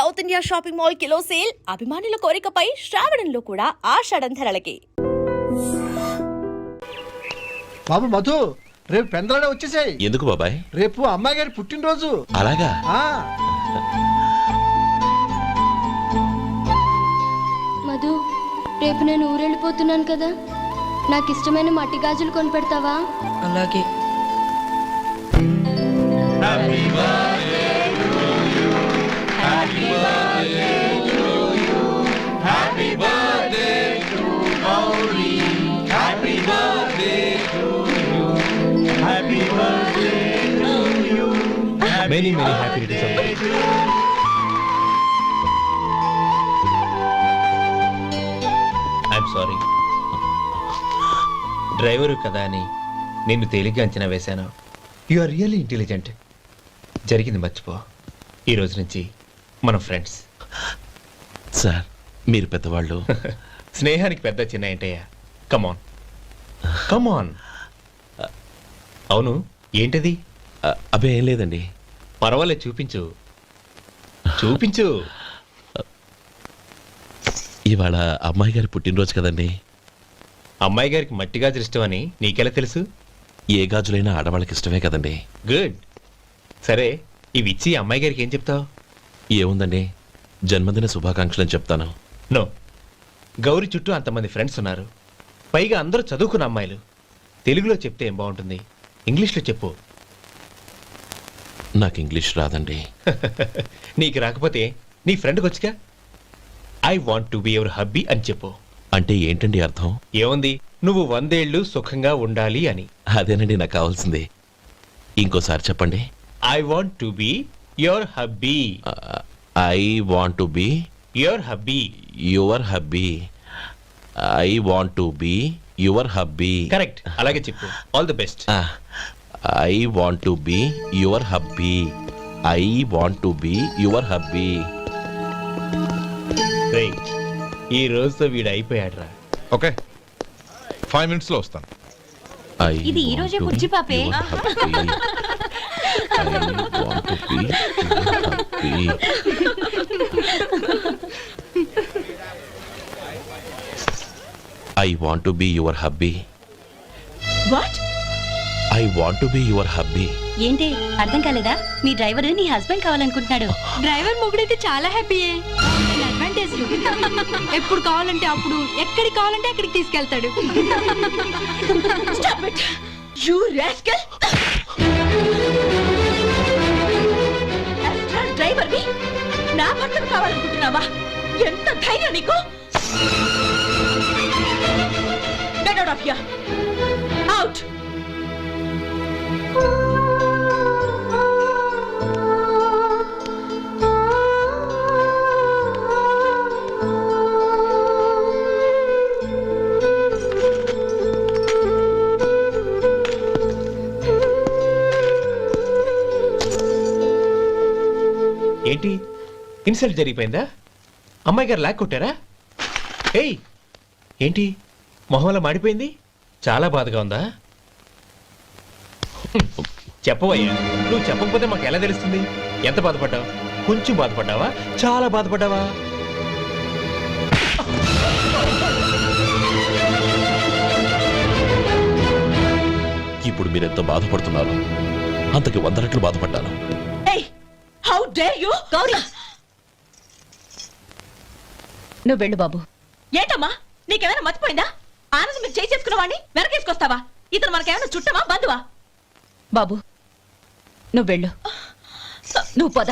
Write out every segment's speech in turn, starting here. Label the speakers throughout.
Speaker 1: South India shopping mall kilo sale అభిమానుల కోరికపై శ్రావణంలో కూడా ఆషాఢం ధరలకి.
Speaker 2: బాబు మధు, రేపు పెందలాడే వచ్చేసాయి.
Speaker 3: ఎందుకు బాబాయ్?
Speaker 2: రేపు అమ్మాయి గారి పుట్టినరోజు.
Speaker 3: అలాగా?
Speaker 4: మధు, రేపు నేను ఊరెళ్ళిపోతున్నాను కదా, నాకు ఇష్టమైన మట్టి గాజులు కొనిపెడతావా?
Speaker 5: అలాగే.
Speaker 6: Many happy returns of the day. I'm sorry. Driver కదా అని నిన్ను తేలిగ్గా అంచనా వేశాను. You are really intelligent. జరిగింది మర్చిపో. ఈ రోజు నుంచి మనం ఫ్రెండ్స్.
Speaker 3: సార్, మీరు పెద్దవాళ్ళు.
Speaker 6: స్నేహానికి పెద్ద చిన్న ఏంటయ్యా? కమాన్ కమాన్. అవును, ఏంటది?
Speaker 3: అబ్బే ఏం లేదండి.
Speaker 6: పర్వాలేదు, చూపించు చూపించు.
Speaker 3: ఇవాళ అమ్మాయి గారి పుట్టినరోజు కదండి.
Speaker 6: అమ్మాయి గారికి మట్టి గాజులు ఇష్టమని నీకెలా తెలుసు?
Speaker 3: ఏ గాజులైనా ఆడవాళ్ళకి ఇష్టమే కదండి.
Speaker 6: గుడ్. సరే, ఇవి ఇచ్చి అమ్మాయి గారికి ఏం చెప్తావు?
Speaker 3: ఏముందండి, జన్మదిన శుభాకాంక్షలు అని చెప్తాను.
Speaker 6: నో, గౌరీ చుట్టూ అంతమంది ఫ్రెండ్స్ ఉన్నారు, పైగా అందరూ చదువుకున్న అమ్మాయిలు. తెలుగులో చెప్తే ఏం బాగుంటుంది? ఇంగ్లీష్లో చెప్పు.
Speaker 3: నాకు ఇంగ్లీష్ రాదండి.
Speaker 6: నీకు రాకపోతే నీ ఫ్రెండ్కి వచ్చిగా I want to be your hubby అని చెప్పు.
Speaker 3: అంటే ఏంటండి అర్థం?
Speaker 6: ఏముంది, నువ్వు 100 ఏళ్ళు సుఖంగా ఉండాలి అని.
Speaker 3: అదేనండి నాకు కావాల్సింది. ఇంకోసారి చెప్పండి.
Speaker 6: I want to be your hubby.
Speaker 3: I want to be
Speaker 6: your hubby.
Speaker 3: Your hubby. I want to be your hubby.
Speaker 6: Correct, అలాగే చెప్పు. All the best.
Speaker 3: I want to be your hubby. I want to be your hubby.
Speaker 6: ఈ రోజుతో వీడు అయిపోయాడ్రా.
Speaker 7: Okay, 5 minutes లో వస్తాను.
Speaker 4: ఇది ఈ రోజే బుజ్జి పాపే.
Speaker 3: I want to be your hubby.
Speaker 4: What?
Speaker 3: I want to be your hubby.
Speaker 4: ఏంటి అర్థం కాలేదా? మీ డ్రైవర్ నీ హస్బెండ్ కావాలనుకుంటున్నాడు. డ్రైవర్ మొగుడైతే చాలా హ్యాపీయే. అడ్వాంటేజ్ ఎప్పుడు కావాలంటే అప్పుడు, ఎక్కడికి కావాలంటే అక్కడికి తీసుకెళ్తాడు. Stop it, you rascal! Driver ని నా భర్తను కావాలనుకుంటున్నావా? ఎంత ధైర్యం నీకు! Get out of here! Out!
Speaker 6: ఏంటి, ఇన్సల్ట్ జరిగిపోయిందా? అమ్మాయి గారు లాక్ కొట్టారా? ఏయ్, ఏంటి మొహంలో మాడిపోయింది? చాలా బాధగా ఉందా? చెప్పవయ్యా, నువ్వు చెప్పకపోతే మాకు ఎలా తెలుస్తుంది? ఎంత బాధపడ్డావు? కొంచెం బాధపడ్డావా? చాలా బాధపడ్డావా?
Speaker 3: ఇప్పుడు మీరెంత బాధపడుతున్నారు, అంతకి 100 రెట్లు బాధపడ్డాను.
Speaker 4: How dare you? గౌరీ, నువ్వు వెళ్ళు బాబు. ఏంటమ్మా, నీకేమైనా మర్చిపోయిందా? ఆనందం మీరు చేసుకున్న వాడిని వెనకేసుకొస్తావా? ఇతను మనకేమైనా చుట్టమా, బంధువా? బాబు నువ్వు వెళ్ళు, నువ్వు పద.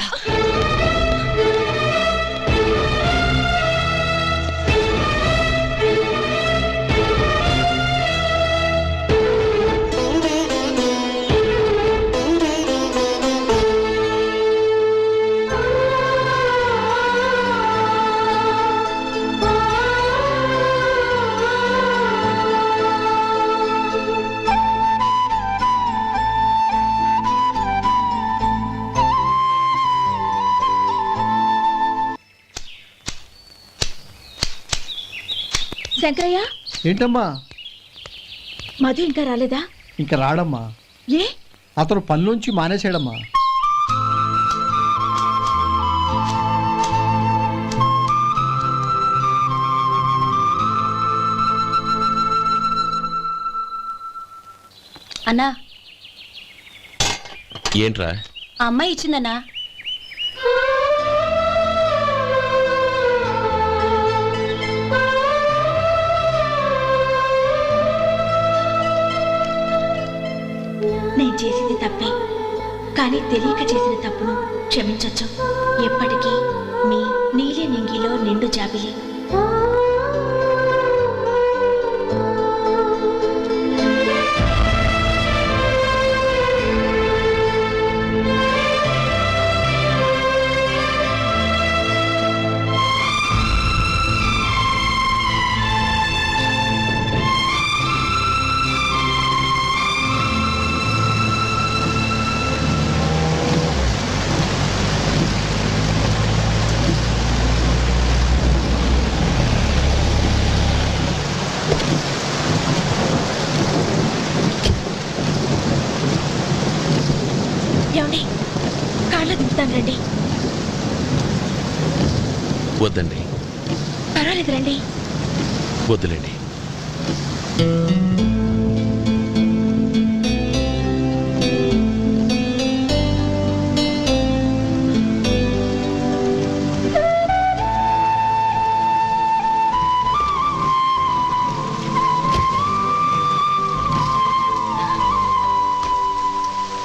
Speaker 4: శంకరయ్య,
Speaker 2: ఏంటమ్మా?
Speaker 4: మధు ఇంకా రాలేదా?
Speaker 2: ఇంకా రాడమ్మా.
Speaker 4: ఏ?
Speaker 2: అతను పని నుంచి మానేసాడమ్మా.
Speaker 5: అన్నా
Speaker 3: ఏంట్రా?
Speaker 5: ఆ అమ్మాయి ఇచ్చిందన్నా.
Speaker 4: నేను చేసింది తప్పే, కానీ తెలియక చేసిన తప్పును క్షమించొచ్చు. ఎప్పటికీ మీ నీలి నింగిలో నిండు జాబిలి. ఏమండి, కాళ్ళ దింపుతాను రండి.
Speaker 3: వద్దండి,
Speaker 4: పర్వాలేదు రండి.
Speaker 3: వద్దులేండి.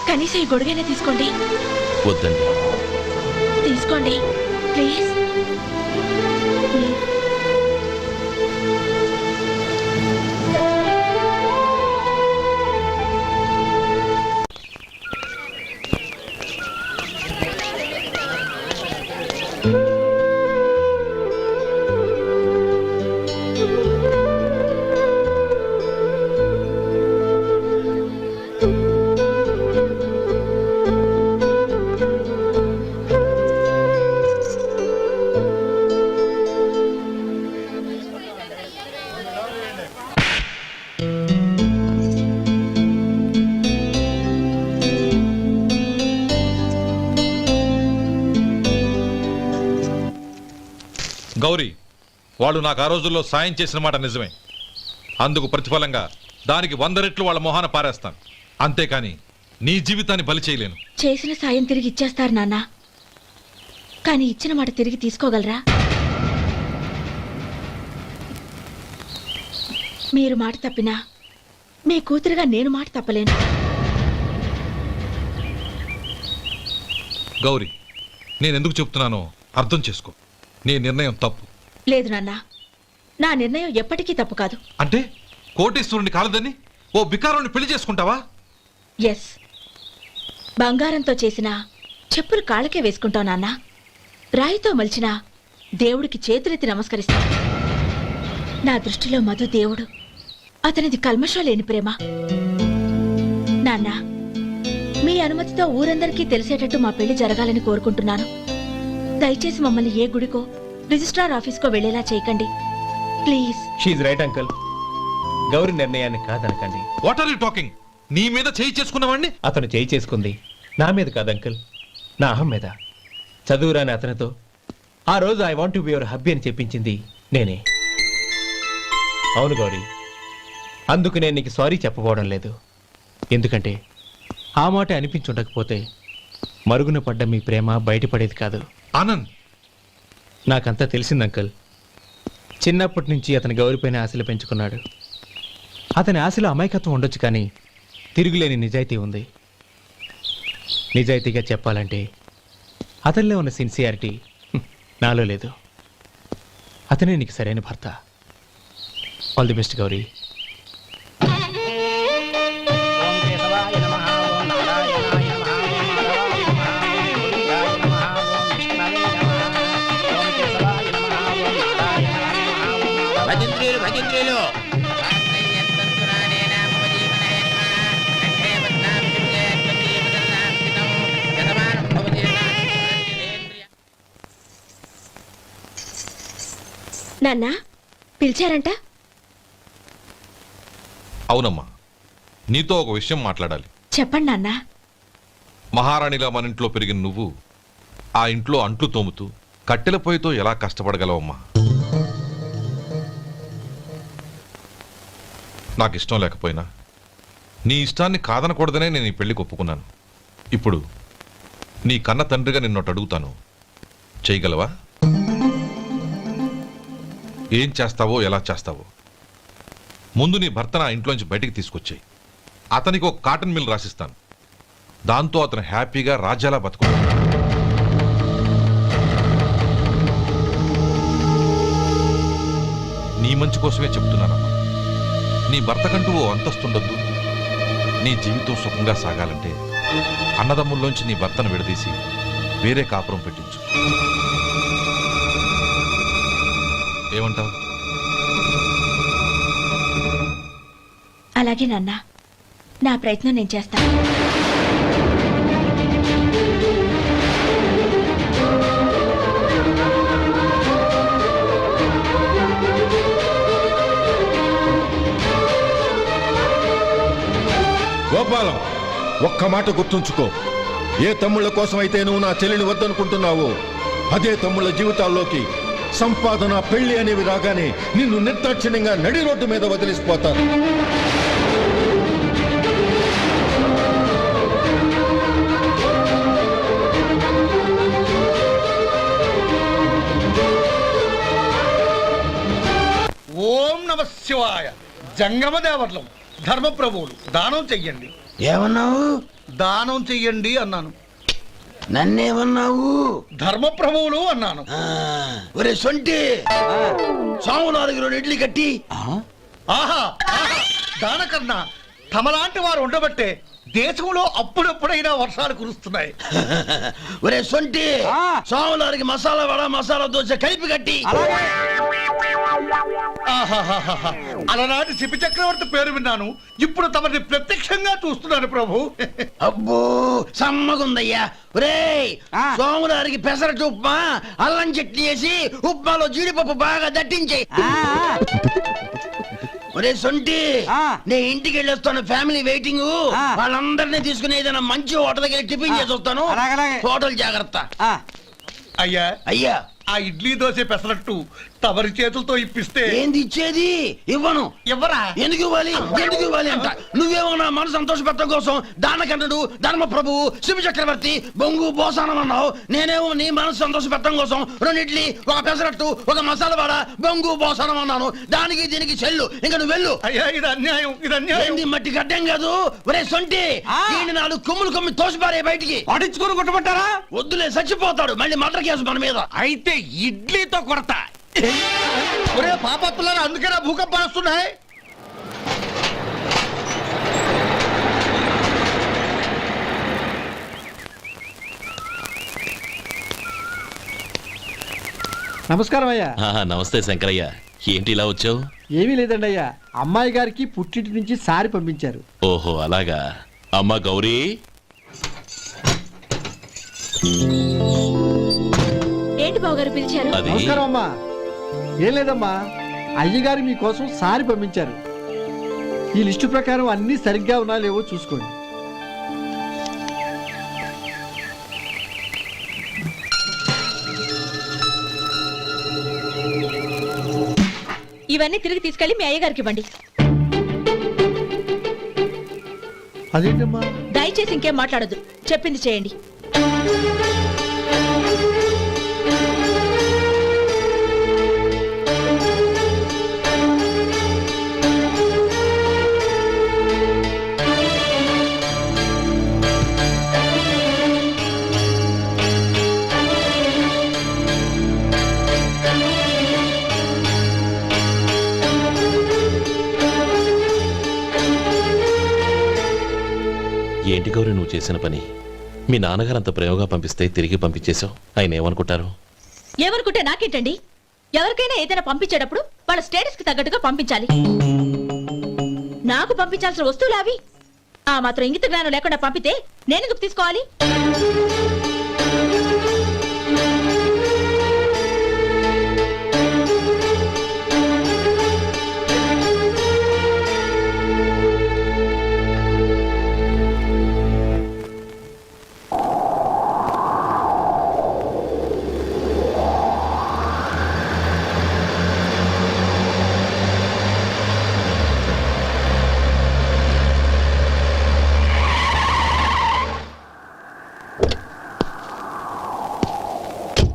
Speaker 4: కనీసం ఈ గొడుగైనా తీసుకోండి.
Speaker 3: వద్దండి.
Speaker 4: తీసుకోండి ప్లీజ్.
Speaker 7: గౌరీ, వాళ్ళు నాకు ఆ రోజుల్లో సాయం చేసిన మాట నిజమే. అందుకు ప్రతిఫలంగా దానికి 100 రెట్లు వాళ్ళ మొహాన పారేస్తాను. అంతేకాని నీ జీవితాన్ని బలి చేయలేను.
Speaker 4: చేసిన సాయం తిరిగి ఇచ్చేస్తారు నాన్న, కానీ ఇచ్చిన మాట తిరిగి తీసుకోగలరా? మీరు మాట తప్పినా మీ కూతురుగా నేను మాట తప్పలేను.
Speaker 7: గౌరీ, నేనెందుకు చెప్తున్నానో అర్థం చేసుకో. నీ నిర్ణయం తప్పు.
Speaker 4: లేదు నాన్న, నా నిర్ణయం ఎప్పటికీ తప్పు కాదు.
Speaker 7: అంటే కోటీశ్వరుని కాలదని ఓ బికారుని పెళ్లి చేసుకుంటావా?
Speaker 4: ఎస్, బంగారంతో చేసిన చెప్పులు కాళ్ళకే వేసుకుంటావు నాన్న. రాయితో మలిచిన దేవుడికి చేతులెత్తి నమస్కరిస్తా. నా దృష్టిలో మధు దేవుడు, అతనిది కల్మషం లేని ప్రేమ. నాన్న, మీ అనుమతితో ఊరందరికీ తెలిసేటట్టు మా పెళ్లి జరగాలని కోరుకుంటున్నాను. దయచేసి మమ్మల్ని ఏ గుడికో రిజిస్ట్రార్ ఆఫీస్కో వెళ్లేలా చేయకండి ప్లీజ్.
Speaker 6: షీఈ్ రైట్ అంకుల్. గౌరీ నిర్ణయాన్ని కాదనకండి.
Speaker 7: What are you talking? నీ మీద చేయి చేసుకున్నవాడిని
Speaker 6: అతను చేయి చేసుకుంది నా మీద కాదు అంకుల్, నా అహం మీద. చదువురాని అతనితో ఆ రోజు I want to be your hubby అని చెప్పించింది నేనే. అవును గౌరీ, అందుకు నేను నీకు సారీ చెప్పబోవడం లేదు. ఎందుకంటే ఆ మాట అనిపించుండకపోతే మరుగున పడ్డ మీ ప్రేమ బయటపడేది కాదు.
Speaker 7: ఆనంద్,
Speaker 6: నాకంతా తెలిసింది అంకుల్. చిన్నప్పటి నుంచి అతని గౌరీపైన ఆశలు పెంచుకున్నాడు. అతని ఆశలో అమాయకత్వం ఉండొచ్చు, కానీ తిరుగులేని నిజాయితీ ఉంది. నిజాయితీగా చెప్పాలంటే అతనిలో ఉన్న సిన్సియారిటీ నాలో లేదు. అతనే నీకు సరైన భర్త. All the best Gauri.
Speaker 4: నాన్న, పిలిచారంట?
Speaker 7: అవునమ్మా, నీతో ఒక విషయం మాట్లాడాలి.
Speaker 4: చెప్పండి నాన్న.
Speaker 7: మహారాణిలా మన ఇంట్లో పెరిగిన నువ్వు ఆ ఇంట్లో అంట్లు తోముతూ కట్టెల పొయ్యితో ఎలా కష్టపడగలవమ్మా? నాకు ఇష్టం లేకపోయినా నీ ఇష్టాన్ని కాదనకూడదనే నేను ఈ పెళ్లికి ఒప్పుకున్నాను. ఇప్పుడు నీ కన్న తండ్రిగా నిన్నొకటి అడుగుతాను, చేయగలవా? ఏం చేస్తావో, ఎలా చేస్తావో ముందు నీ భర్త నా ఇంట్లోంచి బయటికి తీసుకొచ్చాయి. అతనికి ఒక కాటన్ మిల్ రాసిస్తాను. దాంతో అతను హ్యాపీగా రాజ్యాలా బతుకుతాడు. నీ మంచి కోసమే చెప్తున్నానమ్మా. నీ భర్తకంటూ ఓ అంతస్తుండొద్దు. నీ జీవితం సుఖంగా సాగాలంటే అన్నదమ్ముల్లోంచి నీ భర్తను విడదీసి వేరే కాపురం పెట్టించు. ఏమంటావు?
Speaker 4: అలాగే నాన్న, నా ప్రయత్నం నేను చేస్తాను.
Speaker 5: గోపాలం, ఒక్క మాట గుర్తుంచుకో. ఏ తమ్ముళ్ళ కోసం అయితే నువ్వు నా చెల్లిని వద్దనుకుంటున్నావో అదే తమ్ముళ్ళ జీవితాల్లోకి సంపాదన, పెళ్లి అనేవి రాగానే నిన్ను నిర్దాక్షిణ్యంగా నడి రోడ్డు మీద వదిలిసిపోతారు.
Speaker 2: ఓం నమ శివాయ. జంగమ దేవర్లం, ధర్మప్రభువులు, దానం చెయ్యండి.
Speaker 8: ఏమన్నావు?
Speaker 2: దానం చెయ్యండి అన్నాను.
Speaker 8: నన్నేమన్నావు?
Speaker 2: ధర్మప్రభువులు అన్నాను.
Speaker 8: ఒరే సొంటి, సోమవారికి 2 ఇడ్లీ కట్టి.
Speaker 2: ఆహా ఆహా, దానకన్నా తమలాంటి వారు ఉండబట్టే దేశంలో అప్పుడప్పుడైనా వర్షాలు కురుస్తున్నాయి.
Speaker 8: ఒరే సొంటి, సోమవారికి మసాలా వడ, మసాలా దోశ కలిపి కట్టి.
Speaker 2: ఆహాహాహా, అలనాటి శిపి చక్రవర్తి పేరు విన్నాను, ఇప్పుడు తమని ప్రత్యక్షంగా చూస్తున్నాను ప్రభు.
Speaker 8: అబ్బో సమ్మగుందయ్యా. ఒరే సోమవారికి పెసరట్టు ఉప్మా, అల్లం చట్నీ వేసి ఉప్మాలో జీడిపప్పు బాగా దట్టించే. ఒరే సొంటి, నేను ఇంటికి వెళ్ళొస్తాను, ఫ్యామిలీ వెయిటింగ్. వాళ్ళందరినీ తీసుకుని ఏదైనా మంచి హోటల్ దగ్గర టిఫిన్ చేసి వస్తాను. హోటల్ జాగ్రత్త.
Speaker 2: అయ్యా
Speaker 8: అయ్యా,
Speaker 2: ఆ ఇడ్లీ దోశ పెసరట్టు తమరి చేతులతో ఇప్పిస్తే.
Speaker 8: ఏంది ఇచ్చేది? ఇవ్వను.
Speaker 2: ఎవరా?
Speaker 8: ఎందుకు ఇవ్వాలి? ఎందుకు ఇవ్వాలి అంట. నువ్వేమో నా మనసు సంతోషపెట్టడం కోసం దానకన్నుడు, ధర్మ ప్రభువు, శివ చక్రవర్తి, బొంగు బోసానం అన్నావు. నేనేమో నీ మనసు సంతోషపెట్టడం కోసం 2 ఇడ్లీ, ఒక పెసరట్టు, ఒక మసాలా వాడ, బొంగు బోసానం అన్నాను. దానికి దీనికి చెల్లు. ఇంకా నువ్వు వెళ్ళు.
Speaker 2: అయ్యా ఇది అన్యాయం, ఇది అన్యాయం.
Speaker 8: ఏంది మట్టి గడ్డం కాదు. ఒరే సొంటి, దీన్ని 4 కొమ్ములు కొమ్మి తోసిపారే బయటికి.
Speaker 9: పడించుకొని కొట్టమంటారా?
Speaker 8: వద్దులే, చచ్చిపోతాడు. మళ్ళీ మర్డర్ కేసు మన మీద.
Speaker 9: అయితే ఇడ్లీతో కొడతా.
Speaker 2: ఒరే పాపత్తులారా, అందుకేనా భూకంపాలు వస్తున్నాయి? నమస్కారం అయ్యా.
Speaker 3: నమస్తే శంకరయ్య, ఏంటి ఇలా వచ్చావు?
Speaker 2: ఏమీ లేదండి అయ్యా, అమ్మాయి గారికి పుట్టింటి నుంచి సారి పంపించారు.
Speaker 3: ఓహో అలాగా. అమ్మా గౌరీ,
Speaker 4: ఏంటి బావగారు పిలిచారు?
Speaker 3: అది
Speaker 2: నమస్కారం అమ్మా. ఏం లేదమ్మా, అయ్యగారు మీకోసం సారి పంపించారు. ఈ లిస్టు ప్రకారం అన్ని సరిగ్గా ఉన్నా లేవో చూసుకోండి.
Speaker 4: ఇవన్నీ తిరిగి తీసుకెళ్లి మీ అయ్యగారికి ఇవ్వండి.
Speaker 2: అదేంటమ్మా?
Speaker 4: దయచేసి ఇంకేం మాట్లాడొద్దు, చెప్పింది చేయండి.
Speaker 3: ఏంటి గౌరీ నువ్వు చేసిన పని? మీ నాన్నగారు అంత ప్రేమగా పంపిస్తే తిరిగి పంపించేశావు. ఆయన ఏమనుకుంటారు?
Speaker 4: ఏమనుకుంటే నాకేంటండి? ఎవరికైనా ఏదైనా పంపించేటప్పుడు వాళ్ళ స్టేటస్ కి తగ్గట్టుగా పంపించాలి. నాకు పంపించాల్సిన వస్తువులు అవి. ఆ మాత్రం ఇంగిత జ్ఞానం లేకుండా పంపితే నేనెందుకు తీసుకోవాలి?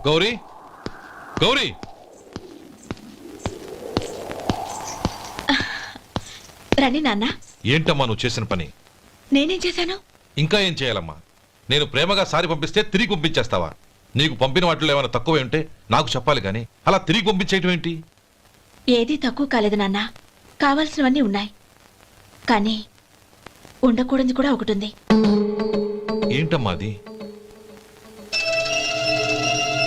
Speaker 7: గౌరీ గౌరీ
Speaker 4: రండి నాన్న.
Speaker 7: ఏంటమ్మా నువ్వు చేసిన పని?
Speaker 4: నేనేం చేశాను?
Speaker 7: ఇంకా ఏం చేయాలమ్మా? నేను ప్రేమగా సారి పంపిస్తే తిరిగి పంపించేస్తావా? నీకు పంపిన వాటిలో ఏమైనా తక్కువ ఉంటే నాకు చెప్పాలి కానీ అలా తిరిగి పంపించేయటం ఏంటి?
Speaker 4: ఏదీ తక్కువ కాలేదు నాన్న. కావాల్సినవన్నీ ఉన్నాయి, కానీ ఉండకూడదు కూడా ఒకటి ఉంది.
Speaker 7: ఏంటమ్మా అది?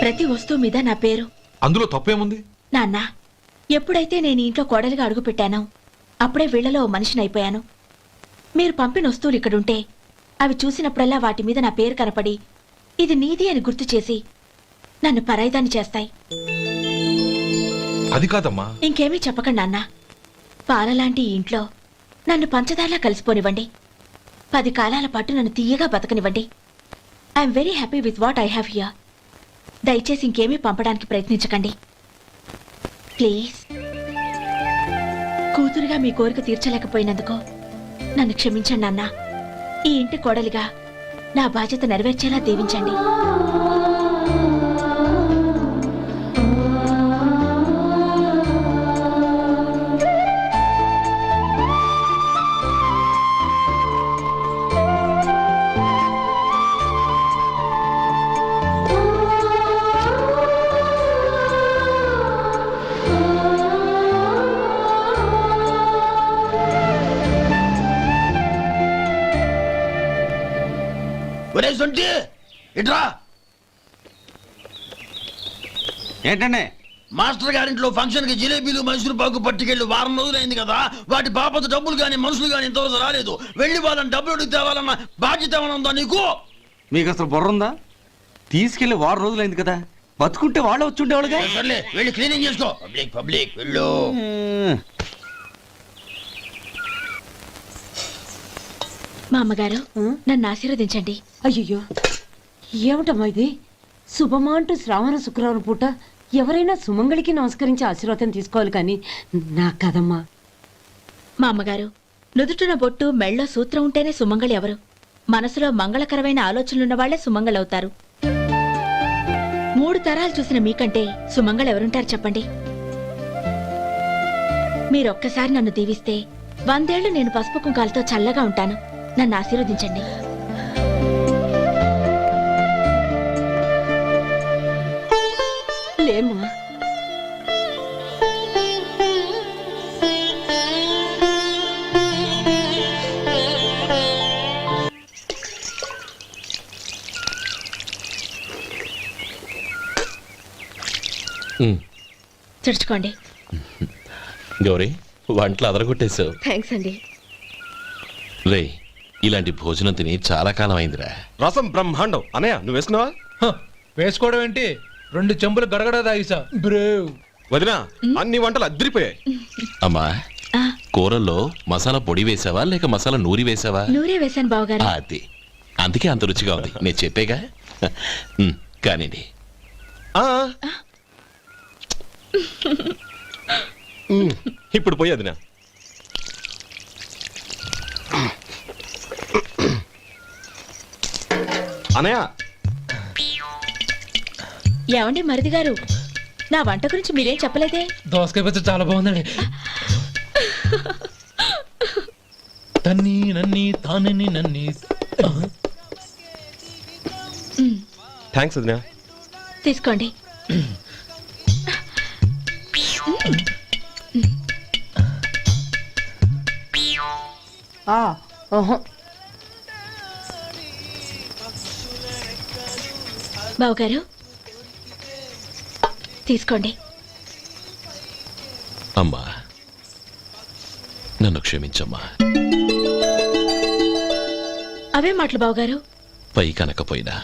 Speaker 4: ప్రతి వస్తువు మీద నా పేరు.
Speaker 7: అందులో తప్పేముంది?
Speaker 4: నాన్న, ఎప్పుడైతే నేను ఇంట్లో కోడలిగా అడుగు పెట్టానో అప్పుడే వీళ్లలో ఓ మనిషిని అయిపోయాను. మీరు పంపిన వస్తువులు ఇక్కడుంటే అవి చూసినప్పుడల్లా వాటి మీద నా పేరు కనపడి ఇది నీది అని గుర్తు చేసి నన్ను పరాయిదాన్ని చేస్తాయి.
Speaker 7: అది కాదమ్మా.
Speaker 4: ఇంకేమీ చెప్పకండి నాన్న. పాలలాంటి ఈ ఇంట్లో నన్ను పంచదారలా కలిసిపోనివ్వండి. 10 కాలాల పాటు నన్ను తీయగా బతకనివ్వండి. I'm very happy with what I have here. దయచేసి ఇంకేమీ పంపడానికి ప్రయత్నించకండి ప్లీజ్. కూతురుగా మీ కోరిక తీర్చలేకపోయినందుకు నన్ను క్షమించండి నాన్న. ఈ ఇంటి కోడలిగా నా బాధ్యత నెరవేర్చేలా దీవించండి.
Speaker 8: ఒరే సొంటి ఇట్రా.
Speaker 9: ఏంటండి?
Speaker 8: మాస్టర్ గారింట్లో ఫంక్షన్ కి జిలేబీలు మైసూరు పాకు పట్టుకెళ్ళి వారం రోజులైంది కదా. వాటి బాపత డబ్బులు కానీ మనుషులు కానీ ఇంతవరకు రాలేదు. వెళ్ళి వాళ్ళని డబ్బులు అడిగి తేవాలన్న బాధ్యత ఏమైనా ఉందా నీకు?
Speaker 9: మీకు అసలు బుర్ర ఉందా? తీసుకెళ్లి 6 రోజులైంది కదా, బతుకుంటే వాళ్ళు వచ్చి ఉండేవాళ్ళుగా.
Speaker 8: సర్లే వెళ్ళి క్లీనింగ్ చేసుకో. పబ్లిక్ పబ్లిక్ వెళ్ళు.
Speaker 4: మా అమ్మగారు నన్ను ఆశీర్వదించండి.
Speaker 10: అయ్యో ఏమిటమ్మా ఇది? శుభమా అంటూ శ్రావణ శుక్రవారం పూట ఎవరైనా సుమంగళికి నమస్కరించి ఆశీర్వాదం తీసుకోవాలి కానీ నా కదమ్మా.
Speaker 4: మా అమ్మగారు, నుదుటిన బొట్టు మెళ్ళో సూత్రం ఉంటేనే సుమంగళి ఎవరు? మనసులో మంగళకరమైన ఆలోచనలున్న వాళ్లే సుమంగళవుతారు. 3 తరాలు చూసిన మీకంటే సుమంగళ ఎవరుంటారు చెప్పండి? మీరొక్కసారి నన్ను దీవిస్తే 100 ఏళ్లు నేను పసుపు కుంకాలతో చల్లగా ఉంటాను. నన్ను ఆశీర్వదించండి.
Speaker 10: లేమ్మా,
Speaker 4: చుడుచుకోండి.
Speaker 3: గౌరీ, వంటలు అదరగొట్టేశావు.
Speaker 4: థ్యాంక్స్ అండి.
Speaker 3: రే, ఇలాంటి భోజనం తిని చాలా కాలం అయిందిరా.
Speaker 11: రసం బ్రహ్మాండం. అనయ్య నువ్వు వేసుకున్నావా?
Speaker 6: వేసుకోవడం ఏంటి? 2 చెంబులు గడగడ తాగిసా బ్రేవ్.
Speaker 11: వదినా, అన్ని వంటలు అద్దరిపోయాయి.
Speaker 3: అమ్మా,
Speaker 4: ఆ,
Speaker 3: కూరల్లో మసాలా పొడి వేసావా లేక మసాలా నూరి వేసావా?
Speaker 4: నూరే వేశాను బావగారు.
Speaker 3: అది అందుకే అంత రుచిగా ఉంది. నేను చెప్పేగా. కానివ్వండి.
Speaker 11: ఆ. ఇప్పుడు పోయి వదినా. అనయ్య,
Speaker 4: ఏమండి మరిది గారు, నా వంట గురించి మీరేం చెప్పలేదే?
Speaker 6: దోసకాయ పచ్చడి చాలా బాగుందండి. తన్ని నన్ని తానని నన్ని.
Speaker 11: థ్యాంక్స్ వదినా.
Speaker 4: తీసుకోండి. బావగారు తీసుకోండి.
Speaker 3: అమ్మా, నన్ను క్షమించమ్మా.
Speaker 4: అవే మాటలు బావగారు.
Speaker 3: పై కనకపోయినా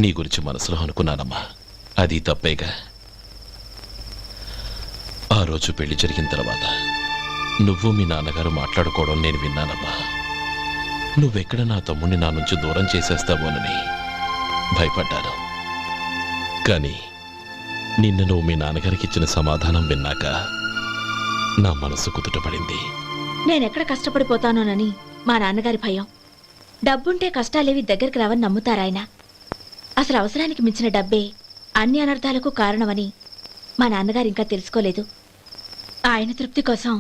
Speaker 3: నీ గురించి మనసులో అనుకున్నానమ్మా. అది తప్పేగా. ఆ రోజు పెళ్లి జరిగిన తర్వాత నువ్వు మీ నాన్నగారు మాట్లాడుకోవడం నేను విన్నానమ్మా. నువ్వెక్కడ నా తమ్ముడిని నా నుంచి దూరం చేసేస్తావోనని భయపడ్డాను. కానీ నిన్న నువ్వు మీ నాన్నగారికి ఇచ్చిన సమాధానం విన్నాక నా మనసు కుదుటపడింది.
Speaker 4: నేనెక్కడ కష్టపడిపోతానోనని మా నాన్నగారి భయం. డబ్బుంటే కష్టాలేవి దగ్గరికి రావని నమ్ముతారాయన. అసలు అవసరానికి మించిన డబ్బే అన్ని అనర్థాలకు కారణమని మా నాన్నగారు ఇంకా తెలుసుకోలేదు. ఆయన తృప్తి కోసం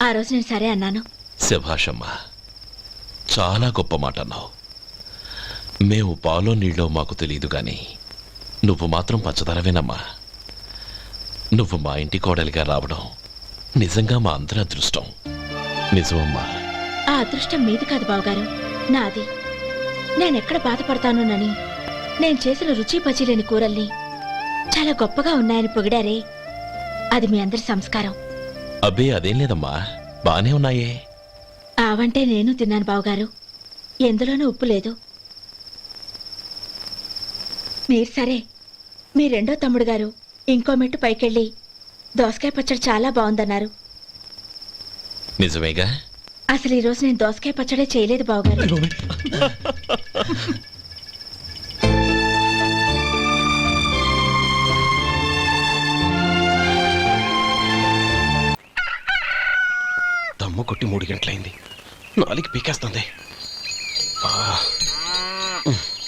Speaker 4: ఆ రోజు నేను సరే అన్నాను.
Speaker 3: శభాషమ్మా, చాలా గొప్ప మాట అన్నావు. మేము పాలో నీళ్ళో మాకు తెలియదు గాని నువ్వు మాత్రం పచ్చదనవేనమ్మా. నువ్వు మా ఇంటి కోడలిగా రావడం నిజంగా మా అందరి అదృష్టం. నిజమమ్మా.
Speaker 4: ఆ అదృష్టం మీది కాదు బావగారు, నాది. నేనెక్కడ బాధపడతానోనని నేను చేసిన రుచి పచిలేని కూరల్ని చాలా గొప్పగా ఉన్నాయని పొగిడారే, అది మీ అందరి సంస్కారం.
Speaker 3: అబ్బే అదేం లేదమ్మా, బానే ఉన్నాయే.
Speaker 4: ఆవంటే నేను తిన్నాను బావగారు, ఎందులోనూ ఉప్పు లేదు. మీరు సరే, మీ రెండో తమ్ముడు గారు ఇంకో మెట్టు పైకెళ్ళి దోసకాయ పచ్చడి చాలా బాగుందన్నారు.
Speaker 3: నిజమేగా?
Speaker 4: అసలు ఈరోజు నేను దోసకాయ పచ్చడే చేయలేదు బావగారు.
Speaker 11: దమ్ము కొట్టి 3 గంటలైంది, 4 పీకేస్తుంది.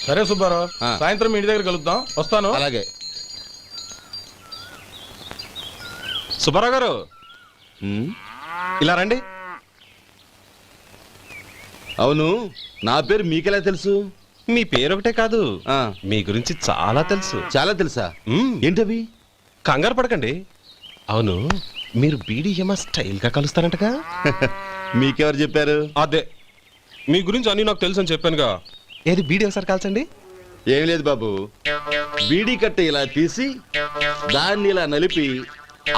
Speaker 7: సరే సుబ్బారావు, సాయంత్రం ఇంటి దగ్గర కలుద్దాం. వస్తాను.
Speaker 8: అలాగే.
Speaker 11: సుబ్బారావు గారు ఇలా రండి.
Speaker 8: అవును, నా పేరు మీకెలా తెలుసు?
Speaker 11: మీ పేరు ఒకటే కాదు, మీ గురించి చాలా తెలుసు.
Speaker 8: చాలా తెలుసా? ఏంటవి?
Speaker 11: కంగారు పడకండి. అవును, మీరు బీడీఎం స్టైల్ గా కలుస్తారంటగా?
Speaker 8: మీకెవరు చెప్పారు?
Speaker 11: అదే, మీ గురించి అన్ని నాకు తెలుసు అని చెప్పానుగా. ఏది బీడీ ఒకసారి కాల్చండి.
Speaker 8: ఏం లేదు బాబు, బీడీ కట్ట ఇలా తీసి దాన్ని ఇలా నలిపి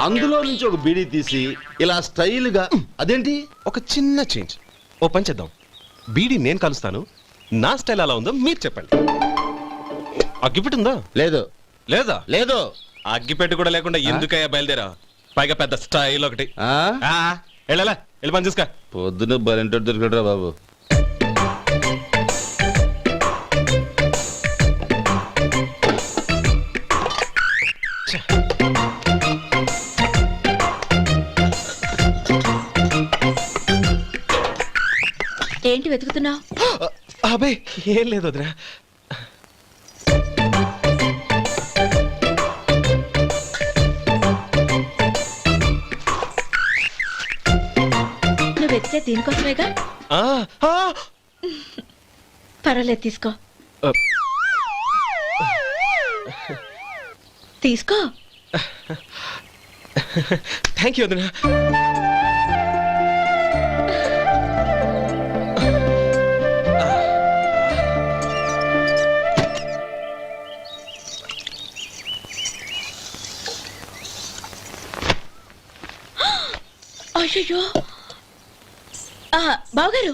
Speaker 8: అందులో నుంచి ఒక బీడీ తీసి ఇలా స్టైల్గా. అదేంటి?
Speaker 11: ఒక చిన్న చేంజ్. ఓ పని చేద్దాం, బీడీ నేను కలుస్తాను, నా స్టైల్ అలా ఉందో మీరు చెప్పండి. అగ్గిపెట్టి ఉందా?
Speaker 8: లేదు.
Speaker 11: లేదా?
Speaker 8: లేదు.
Speaker 11: అగ్గిపెట్టి కూడా లేకుండా ఎందుకయ్యా బయలుదేరా? పైగా పెద్ద స్టైల్ ఒకటి. వెళ్ళాలా, వెళ్ళి పని చూసుకో.
Speaker 8: పొద్దున బలింటో దొరికడరా బాబు.
Speaker 4: ఏంటి వెతుకుతున్నావు?
Speaker 11: అబే ఏం లేదు వదినా.
Speaker 4: నువ్వు వెతికే దీనికోసమేగా. పర్వాలేదు, తీసుకో. తీసుకో.
Speaker 11: థ్యాంక్ యూ వదినా.
Speaker 4: అయ్యో, బావగారు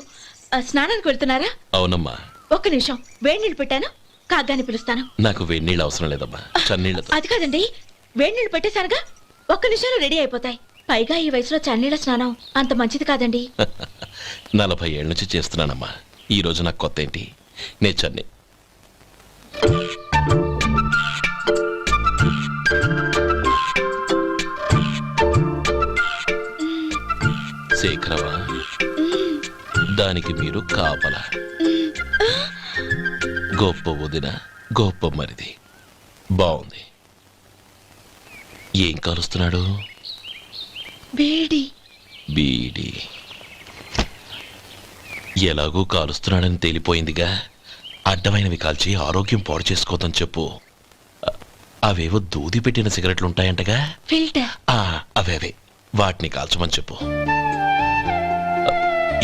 Speaker 4: స్నానానికి వెళ్తున్నారా?
Speaker 3: అవునమ్మా.
Speaker 4: ఒక్క నిమిషం, వేడి నీళ్ళు పెట్టాను, కాగ్గాని పిలుస్తాను.
Speaker 3: నాకు వేడి నీళ్ళు అవసరం లేదమ్మా, చన్నీళ్ళతో.
Speaker 4: అది కాదండి, వేడి నీళ్ళు పెట్టేశానుగా, ఒక్క నిమిషంలో రెడీ అయిపోతాయి. పైగా ఈ వయసులో చన్నీళ్ళ స్నానం అంత మంచిది కాదండి.
Speaker 3: 40 ఏళ్ళ నుంచి చేస్తున్నానమ్మా, ఈ రోజు నాకు కొత్త ఏంటి? నే చన్ని. శేఖరవా, దానికి మీరు కాపలా. గొప్ప వదిన, గొప్ప మరిది. బాగుంది. ఏం కాలుస్తున్నాడు?
Speaker 4: బీడి.
Speaker 3: బీడి ఎలాగూ కాలుస్తున్నాడని తేలిపోయిందిగా. అడ్డమైనవి కాల్చి ఆరోగ్యం పాడు చేసుకోదని చెప్పు. అవేవో దూది పెట్టిన సిగరెట్లు ఉంటాయంటగా,
Speaker 4: ఫిల్టర్.
Speaker 3: అవే వాటిని కాల్చమని చెప్పు.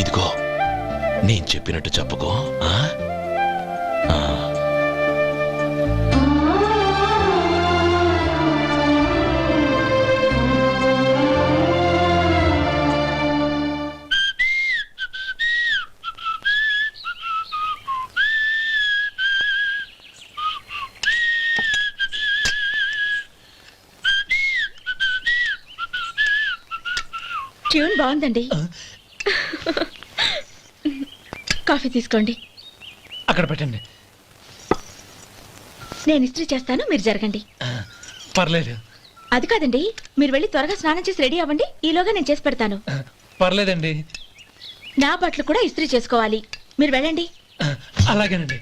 Speaker 3: ఇదిగో, నేను చెప్పినట్టు చెప్పుకో.
Speaker 4: ట్యూన్ బాగుందండి. కాఫీ తీసుకోండి.
Speaker 6: అక్కడ పెట్టండి.
Speaker 4: నేను ఇస్త్రీ చేస్తాను, మీరు జరగండి.
Speaker 6: పర్లేదు.
Speaker 4: అది కాదండి, మీరు వెళ్ళి త్వరగా స్నానం చేసి రెడీ అవ్వండి, ఈలోగా నేను చేసి పెడతాను.
Speaker 6: పర్లేదండి.
Speaker 4: నా బట్టలు కూడా ఇస్త్రీ చేసుకోవాలి, మీరు వెళ్ళండి.
Speaker 6: అలాగేనండి.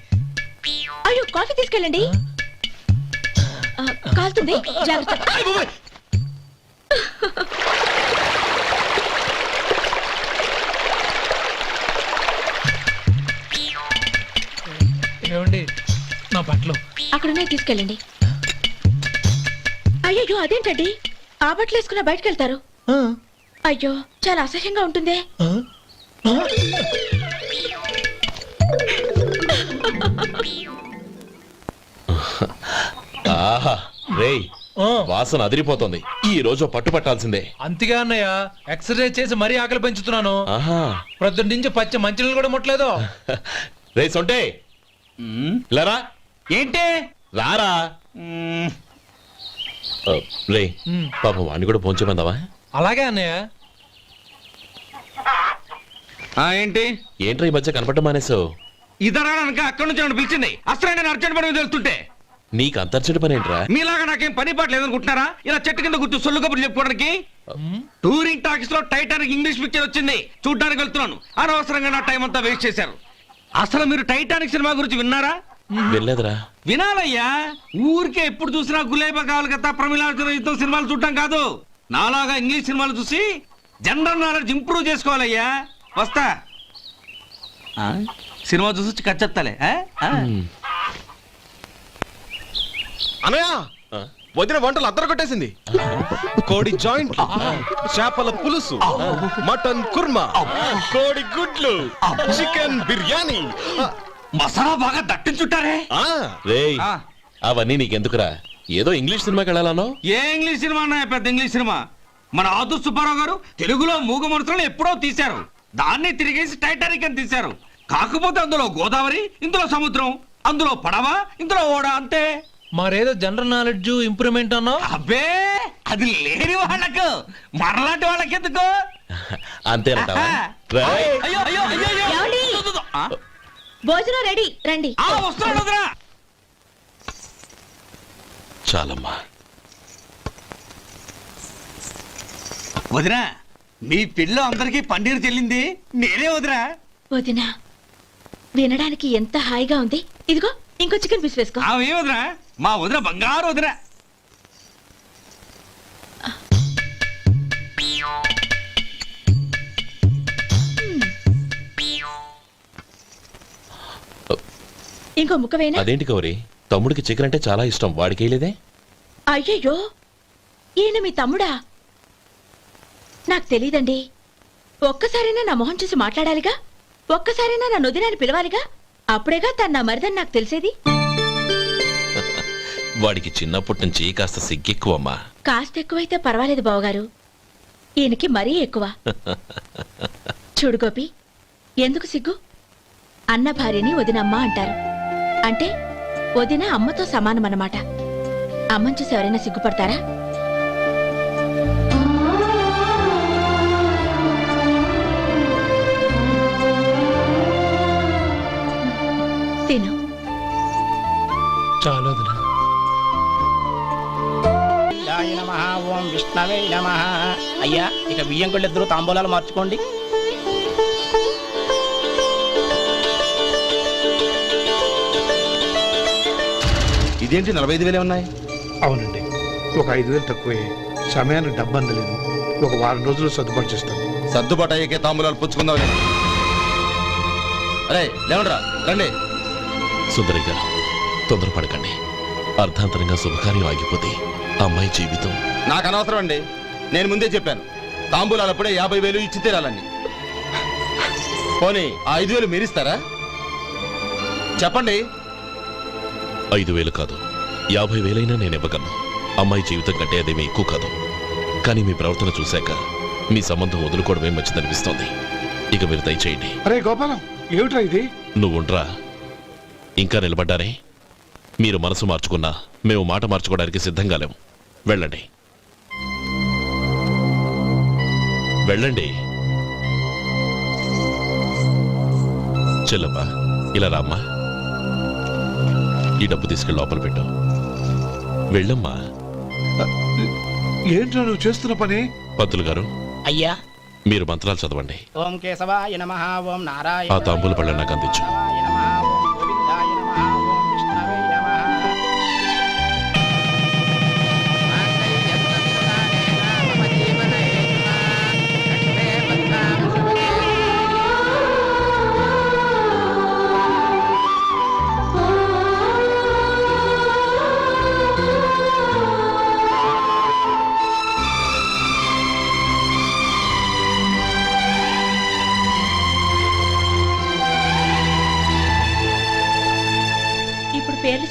Speaker 4: అయ్యో, కాఫీ తీసుకెళ్ళండి. కాలుతుంది జాగ్రత్త.
Speaker 6: ఏమండి నా బట్టలు
Speaker 4: అక్కడున్నాయి తీసుకెళ్ళండి. అయ్యో అదేంటండి ఆ బట్టలు వేసుకున్న బయటకు వెళ్తారు? అయ్యో చాలా అసహ్యంగా ఉంటుందే.
Speaker 3: ఆహా రేయ్ వాసన అదిరిపోతుంది. ఈ రోజు పట్టు పట్టాల్సిందే.
Speaker 6: అంతగా అన్నయ్య ఎక్సర్సైజ్ చేసి మరీ ఆకలి పెంచుతున్నాను.
Speaker 3: ఆహా
Speaker 6: ప్రొద్దున నుంచి పచ్చ మంచినీళ్ళు కూడా ముట్టలేదు.
Speaker 3: రే సొంటే లేరా,
Speaker 9: ఏంటి
Speaker 3: రారా. రే పాపం వాడిని కూడా పోంచమందావా?
Speaker 6: అలాగే అన్నయ్య.
Speaker 9: ఏంటి
Speaker 3: ఏంట్రా ఈ మధ్య కనపడటం మానేసావు?
Speaker 9: ఇద్దరా అక్కడి నుంచి నన్ను పిలిచింది. అసలు నేను అర్జెంట్ పని మీద వెళ్తుంటే
Speaker 3: నీకు అంతర్చడి పని ఏంట్రా?
Speaker 9: మీలాగా నాకేం పని పాట లేదనుకుంటున్నారా? ఇలా చెట్టు కింద కూర్చో సొల్లు కబుర్లు చెప్పుకోవడానికి. టూరింగ్ టాకీస్ లో టైటానిక్ ఇంగ్లీష్ పిక్చర్ వచ్చింది, చూడ్డానికి వెళ్తున్నాను. అనవసరంగా నా టైం అంతా వేస్ట్ చేశారు. అసలు మీరు టైటానిక్ సినిమా గురించి విన్నారా?
Speaker 3: వెళ్ళలేదురా.
Speaker 9: వినాలయ్యా. ఊరికే ఎప్పుడు చూసినా గులేబా కావాలి కదా, ప్రమిళాయుధం సినిమాలు చూడటం కాదు. నాలాగా ఇంగ్లీష్ సినిమాలు చూసి జనరల్ నాలెడ్జ్ ఇంప్రూవ్ చేసుకోవాలయ్యా. వస్తా. సినిమా చూసి కచ్చెత్తాలే.
Speaker 11: అనయ్య వదిన వంటలు అద్దరు కొట్టేసింది. కోడి జాయింట్, చేపల పులుసు, మటన్ కుర్మా, కోడి గుడ్లు, చికెన్ బిర్యానీ,
Speaker 9: మసాలా బాగా దట్టించుంటారే.
Speaker 3: రేయ్ అవన్నీ నీకెందుకురా? ఏదో ఇంగ్లీష్ సినిమాకి వెళ్ళాలనో?
Speaker 9: ఏ ఇంగ్లీష్ సినిమా అన్నా? పెద్ద ఇంగ్లీష్ సినిమా. మన ఆదు సుబ్బారావు గారు తెలుగులో మూగ మనుషులను ఎప్పుడో తీశారు. దాన్ని తిరిగేసి టైటానిక్ అని తీశారు. కాకపోతే అందులో గోదావరి, ఇందులో సముద్రం, అందులో పడవ, ఇందులో ఓడ, అంతే.
Speaker 6: మరేదో జనరల్ నాలెడ్జ్ ఇంప్రూవ్మెంట్ అన్నా?
Speaker 9: అబ్బే అది లేని వాళ్ళకు, మరలాంటి వాళ్ళకి ఎందుకు?
Speaker 3: అంతేనంటావా? రేయ్,
Speaker 9: అయ్యో అయ్యో అయ్యో అయ్యో.
Speaker 4: ఏమండి? భోజనం రెడీ, రండి.
Speaker 9: వస్తున్నాడు వదరా.
Speaker 3: చాలమ్మా.
Speaker 9: వదినా మీ పిల్ల అందరికీ పన్నీరు చెల్లింది నేనే వదినా.
Speaker 4: వదినా వినడానికి ఎంత హాయిగా ఉంది. ఇదిగో ఇంకో చికెన్ పీస్ వేసుకో.
Speaker 9: ఏ వదినా? మా వదిన బంగారు వదినా.
Speaker 4: ఇంకో ముక్క వేయనా?
Speaker 3: అదేంటి కౌరి, తమ్ముడికి చికెన్ అంటే చాలా ఇష్టం, వాడికి వేయలేదే?
Speaker 4: అయ్యయ్యో ఈయన మీ తమ్ముడా? నాకు తెలీదండి. ఒక్కసారైనా నా మొహం చూసి మాట్లాడాలిగా, ఒక్కసారైనా నా నొదినాన్ని పిలవాలిగా, అప్పుడేగా తన నా మరిదని నాకు తెలిసేది.
Speaker 3: వాడికి చిన్నప్పటి నుంచి కాస్త సిగ్గెక్కువమ్మా.
Speaker 4: కాస్త ఎక్కువైతే పర్వాలేదు బావగారు, ఈయనకి మరీ ఎక్కువ. చూడు గోపి, ఎందుకు సిగ్గు? అన్న భార్యని వదినమ్మ అంటారు. అంటే వదిన అమ్మతో సమానమన్నమాట. అమ్మని చూసి ఎవరైనా సిగ్గుపడతారా? తిను.
Speaker 6: చాలు వదినా.
Speaker 8: ఓం విష్ణవే నమః. అయ్యా ఇక బియ్యం కొళ్ళిద్దరూ తాంబూలాలు మార్చుకోండి.
Speaker 9: ఇదేంటి 45,000 ఉన్నాయి?
Speaker 2: అవునండి, ఒక 5,000 తక్కువే. సమయానికి డబ్బు అందలేదు. ఒక వారం రోజులు సర్దుబాటు చేస్తాను.
Speaker 9: సర్దుబాటు అయ్యాకే తాంబూలాలు పుచ్చుకుందాం. అరే లేవండ్రా, రండి.
Speaker 3: సుందరి గారు తొందరపడకండి. అర్ధాంతరంగా శుభకార్యం ఆగిపోతే అమ్మాయి జీవితం.
Speaker 9: నాకు అనవసరం అండి, నేను ముందే చెప్పాను. తాంబూలాలు అప్పుడే 50,000 ఇచ్చి తీరాలండి. పోనీ ఆ 5,000 మీరిస్తారా? చెప్పండి.
Speaker 3: 5,000 కాదు, 50,000 నేను ఇవ్వగలను. అమ్మాయి జీవితం కంటే అదేమీ ఎక్కువ కాదు. కానీ మీ ప్రవర్తన చూశాక మీ సంబంధం వదులుకోవడమే మంచిదనిపిస్తోంది. ఇక మీరు దయచేయండి.
Speaker 2: అరే గోపాలం, ఏమిట్రా ఇది?
Speaker 3: నువ్వుండ్రా. ఇంకా నిలబడ్డారే? మీరు మనసు మార్చుకున్నా మేము మాట మార్చుకోవడానికి సిద్ధంగా లేము. వెళ్ళండి వెళ్ళండి. చెల్లమ్మా ఇలా రామ్మా. ఈ డబ్బు తీసుకెళ్ళి లోపల పెట్టు. వెళ్ళమ్మా.
Speaker 2: ఏంట్రా నువ్వు చేస్తున్న పని?
Speaker 3: పంతులు గారు,
Speaker 8: అయ్యా
Speaker 3: మీరు మంత్రాలు చదవండి.
Speaker 8: ఓం కేశవాయ నమః. ఓం నారాయణ.
Speaker 3: ఆ తాంబూల పళ్ళ నాకు అందించు.
Speaker 8: ఓం గోవిందాయ నమః. ఓం విష్ణవే నమః.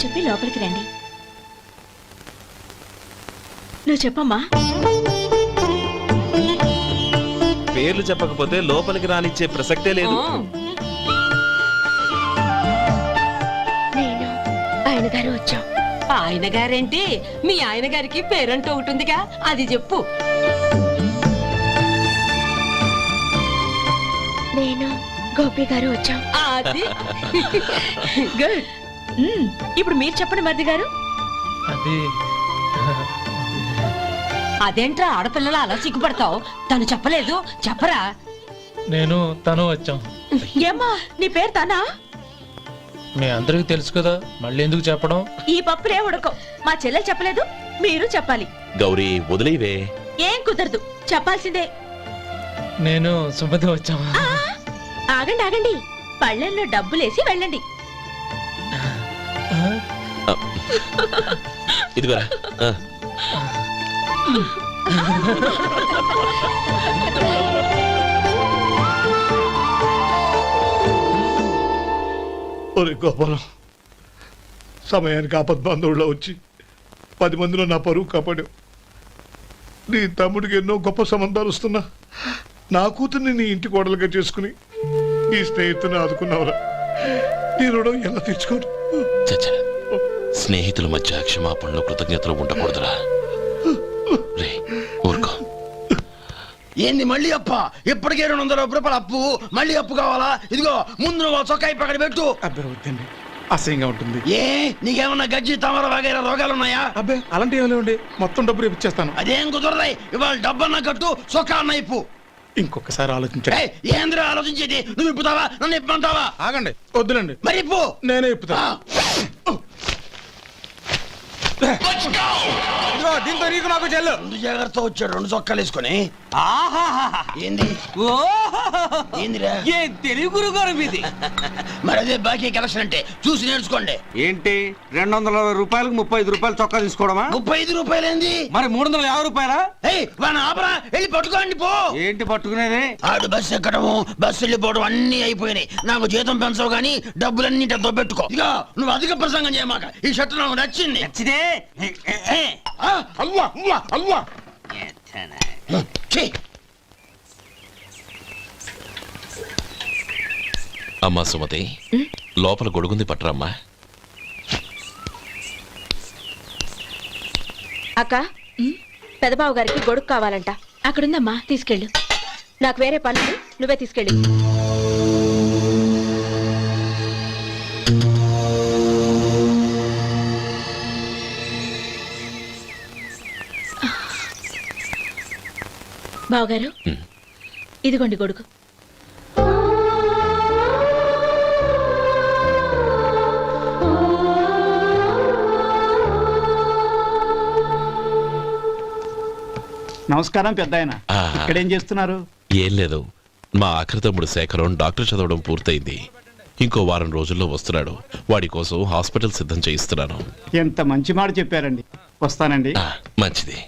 Speaker 4: చెప్పి లోపలికి రండి. నువ్వు చెప్పమ్మా.
Speaker 11: పేర్లు చెప్పకపోతే లోపలికి రానిచ్చే ప్రసక్తే లేదు.
Speaker 1: నేను ఆయన గారు వచ్చాం.
Speaker 10: ఆయన గారేంటి, మీ ఆయన గారికి పేరంటూ ఒకటి ఉందిగా, అది చెప్పు.
Speaker 1: నేను గోపి గారు వచ్చాం.
Speaker 10: అది
Speaker 4: గుడ్. ఇప్పుడు మీరు చెప్పండి మరిది గారు.
Speaker 6: అది
Speaker 10: అదేంట్రా ఆడపిల్లలు అలా సిగ్గుపడతావు? తను చెప్పలేదు, చెప్పరా.
Speaker 6: నేను తను వచ్చాం.
Speaker 4: ఏమ్మా నీ పేరు తానా?
Speaker 6: మీ అందరికి తెలుసు కదా, మళ్ళీ ఎందుకు చెప్పడం?
Speaker 4: ఈ పప్పులే ఉడకం. మా చెల్లెలు చెప్పలేదు, మీరు చెప్పాలి.
Speaker 3: గౌరీ వదిలేవే.
Speaker 4: ఏం కుదరదు, చెప్పాల్సిందే.
Speaker 6: నేను సుమతి వచ్చాం.
Speaker 4: ఆ, ఆగండి ఆగండి, పళ్ళెంలో డబ్బులేసి వెళ్ళండి.
Speaker 3: ఇదిగోరా.
Speaker 5: ఒరే గోపాలం, సమయానికి ఆపద్బాంధవుల్లో వచ్చి 10 మందిలో నా పరువు కాపాడావు. నీ తమ్ముడికి ఎన్నో గొప్ప సంబంధాలు వస్తున్నా నా కూతుర్ని నీ ఇంటి కోడలుగా చేసుకుని నీ స్నేహితుని ఆదుకున్నావురా. నీ రుణం ఎలా తీర్చుకోరు?
Speaker 3: చచ్చా, స్నేహితుల మధ్య క్షమాపణలు కృతజ్ఞతలు ఉండకూడదురా. రే ఊరుకో.
Speaker 8: ఏంది మళ్ళీ అప్ప? ఇప్పటికే 200 రూపాయల అప్పు, మళ్ళీ అప్పు కావాలా? ఇదిగో ముందు నువ్వు చొక్కా పక్కన పెట్టు.
Speaker 12: అబ్బే వద్దండి, అసహ్యంగా ఉంటుంది.
Speaker 8: ఏ నీకేమన్నా గజ్జి తమర వగైరా రోగాలు ఉన్నాయా?
Speaker 12: అబ్బే అలాంటి ఏమైనా ఉండే, మొత్తం డబ్బు రేపు ఇచ్చేస్తాను.
Speaker 8: అదేం కుదరదాయి. ఇవాళ డబ్బన్నా కట్టు, చొక్కా అన్న ఇప్పు.
Speaker 12: ఇంకొకసారి ఆలోచించండి.
Speaker 8: ఏంద్ర ఆలోచించేది? నువ్వు ఇప్పుతావా, నన్ను ఇప్పమంటావా?
Speaker 12: ఆగండి, వద్దులండి,
Speaker 8: మరి ఇప్పు.
Speaker 12: నేనే ఇప్పుతా. ఇదిగో దీంతో నీకు నాకు చెల్లు.
Speaker 8: ముందు జాగ్రత్త వచ్చాడు 2 చొక్కాలు వేసుకొని.
Speaker 9: ఆహాహాహా.
Speaker 8: ఏంది ఏందిరా?
Speaker 9: ఏ తెలుగు గురుగారు మీది.
Speaker 8: మరి అదే బాకీ కలెక్షన్ అంటే చూసి నేర్చుకోండి.
Speaker 9: ఏంటి 220 రూపాయలకు 35 రూపాయలు చొక్కా తీసుకోవడమా?
Speaker 8: 35 రూపాయలు ఏంది?
Speaker 9: మరి 350 రూపాయలా?
Speaker 8: వాడిని ఆపరా, వెళ్ళి పట్టుకోండి పో.
Speaker 9: ఏంటి పట్టుకునేది?
Speaker 8: ఆడు బస్సు ఎక్కడము, బస్సు వెళ్ళిపోవడం అన్ని అయిపోయినాయి. నాకు జీతం పెంచవు గానీ డబ్బులన్నీ దొబ్బెట్టుకో. ఇక నువ్వు అధిక ప్రసంగం చేయమాక. ఈ షర్ట్ నాకు నచ్చింది.
Speaker 9: నచ్చితే
Speaker 8: అల్వా అల్వా అల్వా.
Speaker 3: అమ్మా సుమతి, లోపల గొడుగుంది పట్టరమ్మా.
Speaker 1: అక్క, పెదబాబు గారికి గొడుగు కావాలంట.
Speaker 4: అక్కడుందమ్మా, తీసుకెళ్ళు.
Speaker 1: నాకు వేరే పనులు, నువ్వే తీసుకెళ్ళి.
Speaker 4: బావగారు, ఇదిగోండి గొడుగు.
Speaker 12: నమస్కారం పెద్ద ఆయన. ఇక్కడేం చేస్తున్నారు?
Speaker 3: ఏం లేదు, మా ఆఖరి తమ్ముడు శేఖరం డాక్టర్ చదవడం పూర్తయింది. ఇంకో వారం రోజుల్లో వస్తున్నాడు. వాడి కోసం హాస్పిటల్ సిద్ధం చేయిస్తున్నాను.
Speaker 12: ఎంత మంచి మాట చెప్పారండి. వస్తానండి.
Speaker 3: మంచిది.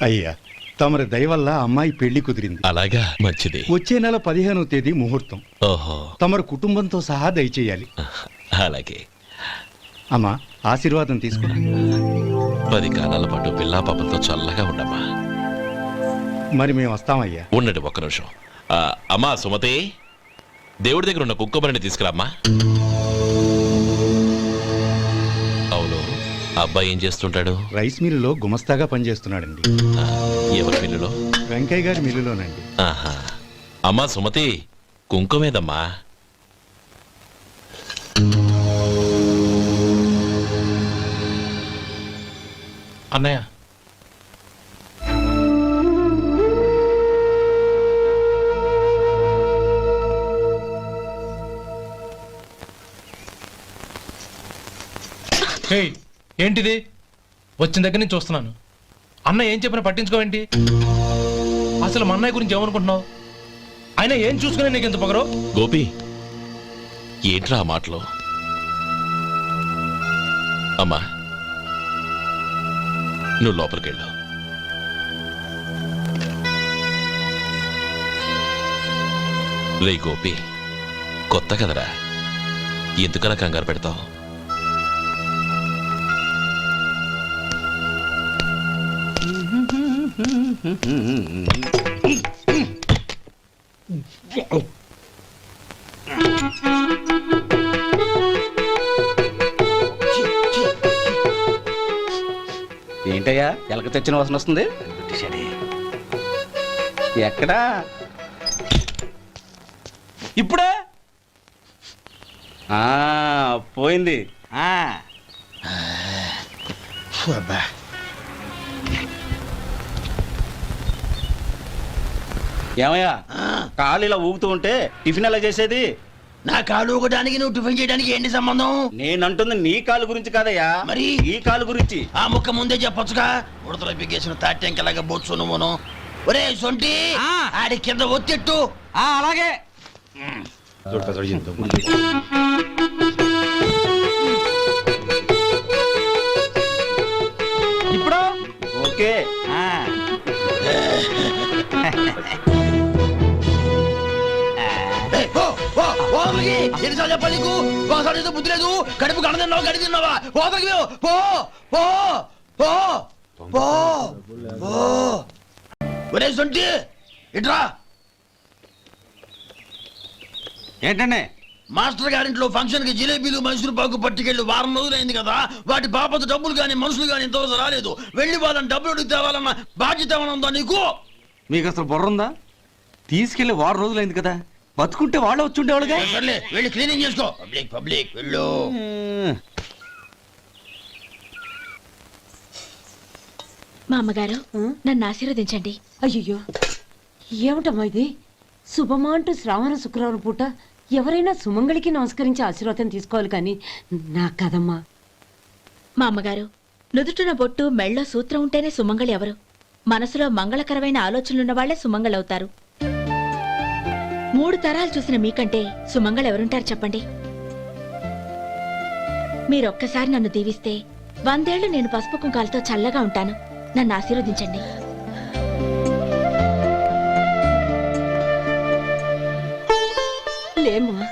Speaker 13: అయ్యా, తమరి దయ వల్ల అమ్మాయి పెళ్లి కుదిరింది.
Speaker 3: అలాగా, మంచిది.
Speaker 13: వచ్చే నెల 15వ తేదీ ముహూర్తం.
Speaker 3: ఓహో,
Speaker 13: తమరు కుటుంబంతో సహా దయచేయాలి.
Speaker 3: అలాగే.
Speaker 13: అమ్మా, ఆశీర్వాదం తీసుకురా.
Speaker 3: 10 కాలాల పాటు పిల్లా పాపలతో చల్లగా ఉండమ్మా.
Speaker 13: మరి మేము వస్తామయ్యా.
Speaker 3: ఉండండి ఒక్క నిమిషం. అమ్మా సుమతి, దేవుడి దగ్గర ఉన్న కుక్కబరిని తీసుకురామ్మా. అవును, అబ్బాయి ఏం చేస్తుంటాడు?
Speaker 13: రైస్ మిల్లులో గుమస్తాగా పనిచేస్తున్నాడండి.
Speaker 3: ఎవరి మిల్లులో?
Speaker 13: వెంకయ్య గారి మిల్లులోనండి.
Speaker 3: ఆహా. అమ్మా సుమతి, కుంకుమేదమ్మా.
Speaker 6: అన్నయ్య, ఏంటిది? వచ్చిన దగ్గర నుంచి చూస్తున్నాను. అన్న ఏం చెప్పినా పట్టించుకోవేంటి? అసలు మా అన్నయ్య గురించి ఏమనుకుంటున్నావు? ఆయన ఏం చూసుకునే నీకు ఎంత పొగరు?
Speaker 3: గోపి, ఏంట్రా ఆ మాటలు? అమ్మా, నువ్వు లోపలికెళ్ళు. రే గోపి, కొత్త కదరా, ఎందుకలా కంగారు పెడతావు?
Speaker 12: ఏంటయ్యా ఎలక తెచ్చిన వాసన వస్తుంది? ఎక్కడా?
Speaker 9: ఇప్పుడే
Speaker 12: పోయింది. ఏమయ్యా కాలు ఇలా ఊగుతూ ఉంటే టిఫిన్ ఎలా చేసేది?
Speaker 8: నా కాలు ఊగడానికి నువ్వు టిఫిన్ చేయడానికి ఏంటి సంబంధం?
Speaker 12: నేనంటుంది నీ కాలు గురించి కాదయ్యా,
Speaker 8: మరి
Speaker 12: ఈ కాలు గురించి.
Speaker 8: ఆ ముక్క ముందే చెప్పొచ్చుగా. ఉడతలో పిగేసిన తాటెంకలాగా బొచ్చు నువ్వును. ఒరే సొంటి, ఆడి కింద ఒత్తిట్టు.
Speaker 9: అలాగే. ఇప్పుడు
Speaker 12: ఓకే.
Speaker 8: ఎన్నిసార్లు చెప్పాలి నీకు? ఒకసారి ఏదో బుద్ధి లేదు. కడుపు గడ తిన్నావా, గడి తిన్నావా? పోతకి పో పో పో పో పో. ఒరే సొంటి ఇట్రా.
Speaker 9: ఏంటండి?
Speaker 8: మాస్టర్ గారింట్లో ఫంక్షన్ కి జిలేబీలు మైసూరు పాకు పట్టుకెళ్ళి వారం రోజులైంది కదా. వాటి బాపత డబ్బులు కానీ మనుషులు కానీ ఇంతవరకు రాలేదు. వెళ్ళి వాళ్ళని డబ్బులు అడిగి తేవాలన్న బాధ్యత ఏమైనా ఉందా నీకు?
Speaker 9: మీకు అసలు బుర్ర ఉందా? తీసుకెళ్లి వారం రోజులైంది కదా, బతుకుంటే వాళ్ళు వచ్చి ఉండేవాళ్ళుగా.
Speaker 8: సర్లే వెళ్ళి క్లీనింగ్ చేసుకో. పబ్లిక్ పబ్లిక్ వెళ్ళు.
Speaker 4: మా అమ్మగారు నన్ను ఆశీర్వదించండి.
Speaker 10: అయ్యో ఏమిటమ్మా ఇది? శుభమా అంటూ శ్రావణ శుక్రవారం పూట ఎవరైనా సుమంగళికి నమస్కరించి ఆశీర్వాదం తీసుకోవాలి కానీ నా కదమ్మా.
Speaker 4: మా అమ్మగారు నుదుటిన బొట్టు మెళ్ళో సూత్రం ఉంటేనే సుమంగళి ఎవరు? మనసులో మంగళకరమైన ఆలోచనలున్న వాళ్లే సుమంగళవుతారు. 3 తరాలు చూసిన మీకంటే సుమంగళ ఎవరుంటారు చెప్పండి? మీరొక్కసారి నన్ను దీవిస్తే 100 ఏళ్లు నేను పసుపు కుంకాలతో చల్లగా ఉంటాను. నన్ను ఆశీర్వదించండి.
Speaker 10: లేమ్మా.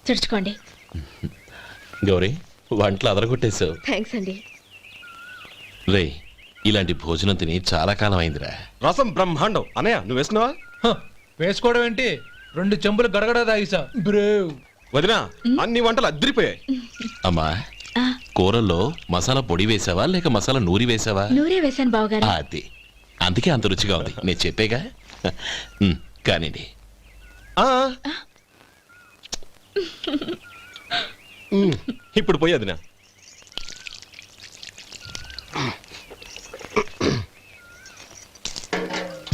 Speaker 4: తుడుచుకోండి.
Speaker 3: గౌరీ, వంటలు అదరగొట్టేశావు.
Speaker 4: థ్యాంక్స్ అండి.
Speaker 3: రే, ఇలాంటి భోజనం తిని చాలా కాలం అయిందిరా.
Speaker 11: రసం బ్రహ్మాండం. అనయ్య నువ్వు వేసుకున్నావా?
Speaker 6: వేసుకోవడం ఏంటి? 2 చెంబులు గడగడ తాగిసా. బ్రేవ్.
Speaker 11: వదినా, అన్ని వంటలు అద్దరిపోయాయి.
Speaker 3: అమ్మా, కూరల్లో మసాలా పొడి వేసావా లేక మసాలా నూరి వేసావా?
Speaker 4: నూరే వేశాను బావగారు.
Speaker 3: అది అందుకే అంత రుచిగా ఉంది. నేను చెప్పేగా. కానివ్వండి.
Speaker 11: ఇప్పుడు పోయి వదినా.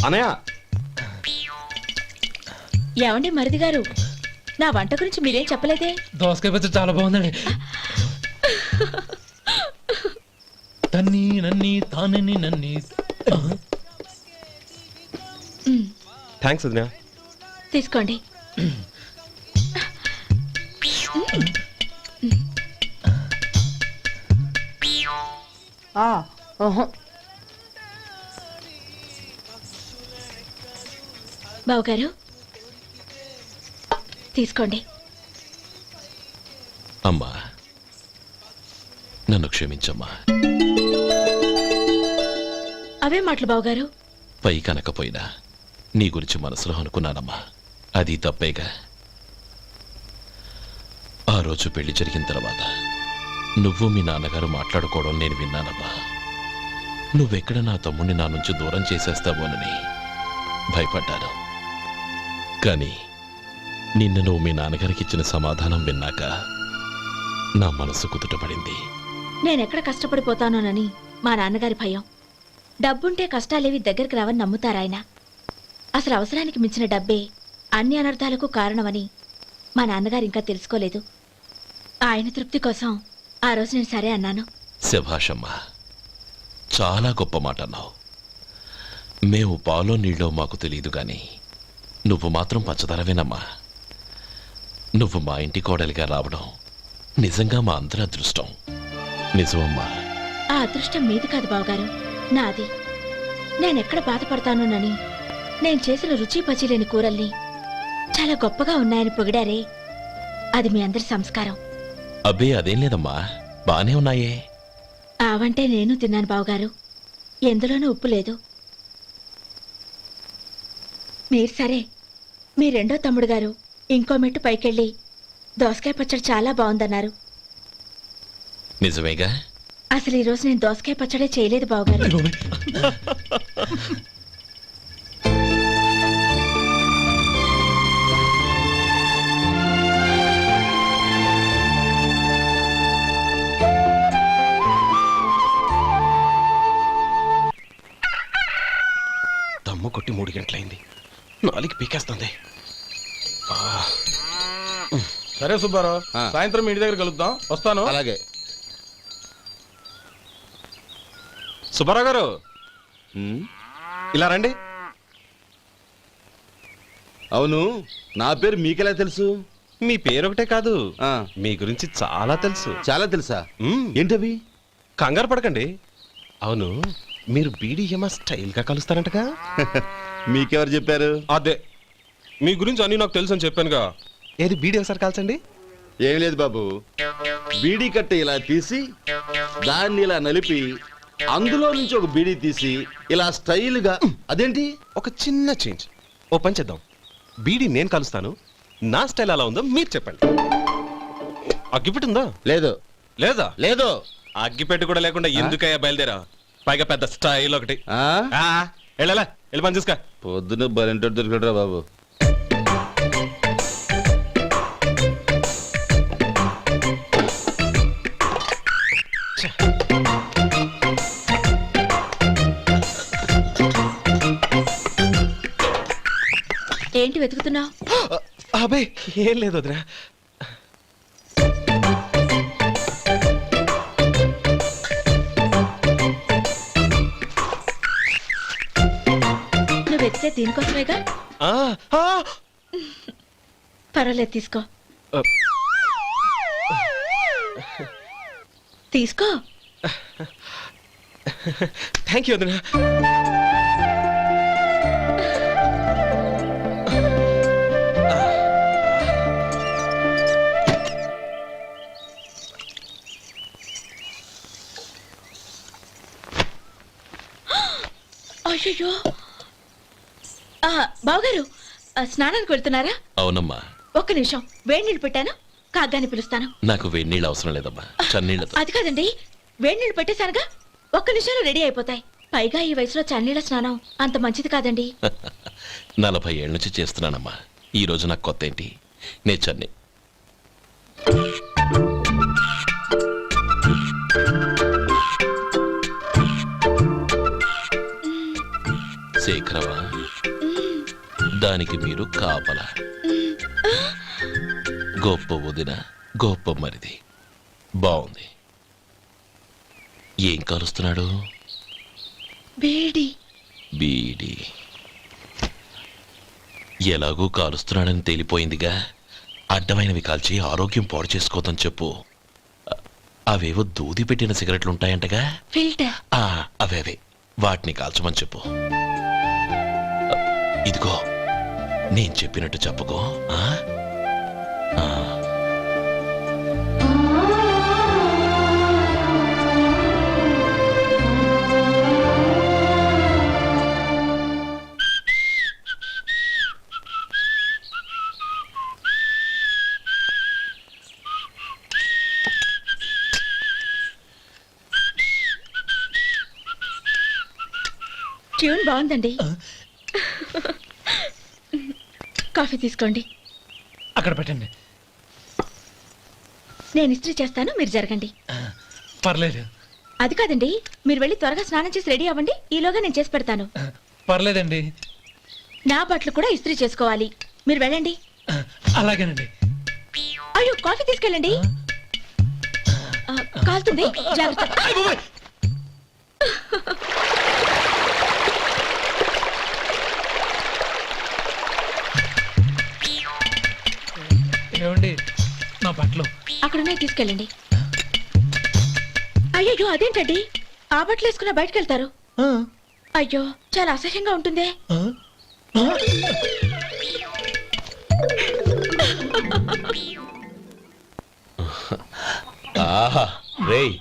Speaker 11: అనయ్య,
Speaker 4: ఏమండి మరిది గారు, నా వంట గురించి మీరేం చెప్పలేదే?
Speaker 6: దోసకాయ పచ్చడి చాలా బాగుందండి. తన్ని నన్ని తానని నన్ని.
Speaker 11: థ్యాంక్స్ వదినా.
Speaker 4: తీసుకోండి. బావగారు తీసుకోండి.
Speaker 3: అమ్మా, నన్ను క్షమించమ్మా.
Speaker 4: అవే మాటలు బావగారు.
Speaker 3: పై కనకపోయినా నీ గురించి మనసులో అనుకున్నానమ్మా. అది తప్పేగా. ఆ రోజు పెళ్లి జరిగిన తర్వాత నువ్వు మీ నాన్నగారు మాట్లాడుకోవడం నేను విన్నానమ్మా. నువ్వెక్కడ నా తమ్ముడిని నా నుంచి దూరం చేసేస్తావోనని భయపడ్డాను. కానీ నిన్న నువ్వు మీ నాన్నగారికి ఇచ్చిన సమాధానం విన్నాక నా మనసు కుదుటపడింది.
Speaker 4: నేనెక్కడ కష్టపడిపోతానోనని మా నాన్నగారి భయం. డబ్బుంటే కష్టాలేవి దగ్గరికి రావని నమ్ముతారాయన. అసలు అవసరానికి మించిన డబ్బే అన్ని అనర్థాలకు కారణమని మా నాన్నగారు ఇంకా తెలుసుకోలేదు. ఆయన తృప్తి కోసం ఆ రోజు నేను సరే అన్నాను.
Speaker 3: శభాషమ్మా, చాలా గొప్ప మాట అన్నావు. మేము పాలో నీళ్ళో మాకు తెలియదు కానీ నువ్వు మాత్రం పచ్చదనవేనమ్మా. నువ్వు మా ఇంటి కోడలిగా రావడం నిజంగా మా అందరి అదృష్టం. నిజమమ్మా.
Speaker 4: ఆ అదృష్టం మీది కాదు బావగారు, నాది. నేనెక్కడ బాధపడతానోనని నేను చేసిన రుచి పచిలేని కూరల్ని చాలా గొప్పగా ఉన్నాయని పొగిడారే, అది మీ అందరి సంస్కారం.
Speaker 3: అబ్బే అదేం లేదమ్మా, బానే ఉన్నాయే.
Speaker 4: ఆవంటే నేను తిన్నాను బావగారు, ఎందులోనూ ఉప్పు లేదు. మీరు సరే, మీ రెండో తమ్ముడు గారు ఇంకో మెట్టు పైకెళ్ళి దోసకాయ పచ్చడి చాలా బాగుందన్నారు.
Speaker 3: నిజమేగా?
Speaker 4: అసలు ఈరోజు నేను దోసకాయ పచ్చడే చేయలేదు బావగారు.
Speaker 11: దమ్ము కొట్టి 3 గంటలైంది, 4 పీకేస్తుంది.
Speaker 6: సరే సుబ్బారావు, సాయంత్రం ఇంటి దగ్గర కలుద్దాం. వస్తాను.
Speaker 8: అలాగే.
Speaker 11: సుబ్బారావు గారు ఇలా రండి.
Speaker 8: అవును, నా పేరు మీకెలా తెలుసు?
Speaker 11: మీ పేరు ఒకటే కాదు, మీ గురించి చాలా తెలుసు.
Speaker 8: చాలా తెలుసా? ఏంటవి?
Speaker 11: కంగారు పడకండి. అవును, మీరు బీడీఎం స్టైల్ గా కలుస్తారంటగా?
Speaker 8: మీకెవరు చెప్పారు?
Speaker 11: అదే, మీ గురించి అన్ని నాకు తెలుసు అని చెప్పానుగా. ఏది బీడీ ఒకసారి కాల్చండి.
Speaker 8: ఏం లేదు బాబు, బీడీ కట్ట ఇలా తీసి దాన్ని ఇలా నలిపి అందులో నుంచి ఒక బీడీ తీసి ఇలా స్టైల్గా. అదేంటి?
Speaker 11: ఒక చిన్న చేంజ్. ఓ పని చేద్దాం, బీడీ నేను కలుస్తాను, నా స్టైల్ అలా ఉందో మీరు చెప్పండి. అగ్గిపెట్టి ఉందా?
Speaker 8: లేదు.
Speaker 11: లేదా?
Speaker 8: లేదు.
Speaker 11: అగ్గిపెట్టి కూడా లేకుండా ఎందుకయ్యా బయలుదేరా? పైగా పెద్ద స్టైల్ ఒకటి. వెళ్ళాలా, వెళ్ళి పని చూసుకో.
Speaker 8: పొద్దున బలింటో దొరికడరా బాబు.
Speaker 4: ఏంటి వెతుకుతున్నావు?
Speaker 11: అబే ఏం లేదు వదినా.
Speaker 4: నువ్వు వెతికే దీనికోసమేగా. పర్వాలేదు, తీసుకో. తీసుకో.
Speaker 11: థ్యాంక్ యూ వదినా.
Speaker 4: అయ్యో, బావగారు స్నానానికి వెళ్తున్నారా?
Speaker 3: అవునమ్మా.
Speaker 4: ఒక్క నిమిషం, వేడి నీళ్ళు పెట్టాను, కాగ్గాని పిలుస్తాను.
Speaker 3: నాకు వేడి నీళ్ళు అవసరం లేదమ్మా, చన్నీళ్ళతో.
Speaker 4: అది కాదండి, వేడి నీళ్ళు పెట్టేశానుగా, ఒక్క నిమిషంలో రెడీ అయిపోతాయి. పైగా ఈ వయసులో చన్నీళ్ళ స్నానం అంత మంచిది కాదండి.
Speaker 3: 40 ఏళ్ళ నుంచి చేస్తున్నానమ్మా, ఈ రోజు నాకు కొత్త ఏంటి? నే చన్ని. శేఖరవా, దానికి మీరు కాపలా. గొప్ప వదిన, గొప్ప మరిది. బాగుంది. ఏం కాలుస్తున్నాడు?
Speaker 4: బీడి.
Speaker 3: బీడి ఎలాగూ కాలుస్తున్నాడని తేలిపోయిందిగా. అడ్డమైనవి కాల్చి ఆరోగ్యం పాడు చేసుకోదని చెప్పు. అవేవో దూది పెట్టిన సిగరెట్లుంటాయంటగా,
Speaker 4: ఫిల్టర్.
Speaker 3: అవే వాటిని కాల్చమని చెప్పు. ఇదిగో, నేను చెప్పినట్టు చెప్పుకో.
Speaker 4: ట్యూన్ బాగుందండి. కాఫీ తీసుకోండి.
Speaker 6: అక్కడ పెట్టండి.
Speaker 4: నేను ఇస్త్రీ చేస్తాను, మీరు జరగండి.
Speaker 6: పర్లేదు.
Speaker 4: అది కాదండి, మీరు వెళ్ళి త్వరగా స్నానం చేసి రెడీ అవ్వండి, ఈలోగా నేను చేసి పెడతాను.
Speaker 6: పర్లేదండి.
Speaker 4: నా బట్టలు కూడా ఇస్త్రీ చేసుకోవాలి, మీరు వెళ్ళండి.
Speaker 6: అలాగేనండి.
Speaker 4: అయ్యో, కాఫీ తీసుకెళ్ళండి. కాలుతుంది, జాగ్రత్త.
Speaker 6: బట్టలు
Speaker 4: అక్కడున్నాయి తీసుకెళ్ళండి. అయ్యో అదేంటండి ఆ బట్టలు వేసుకున్న బయటకు వెళ్తారు? అయ్యో చాలా అసహ్యంగా ఉంటుందే.
Speaker 3: ఆహా రేయ్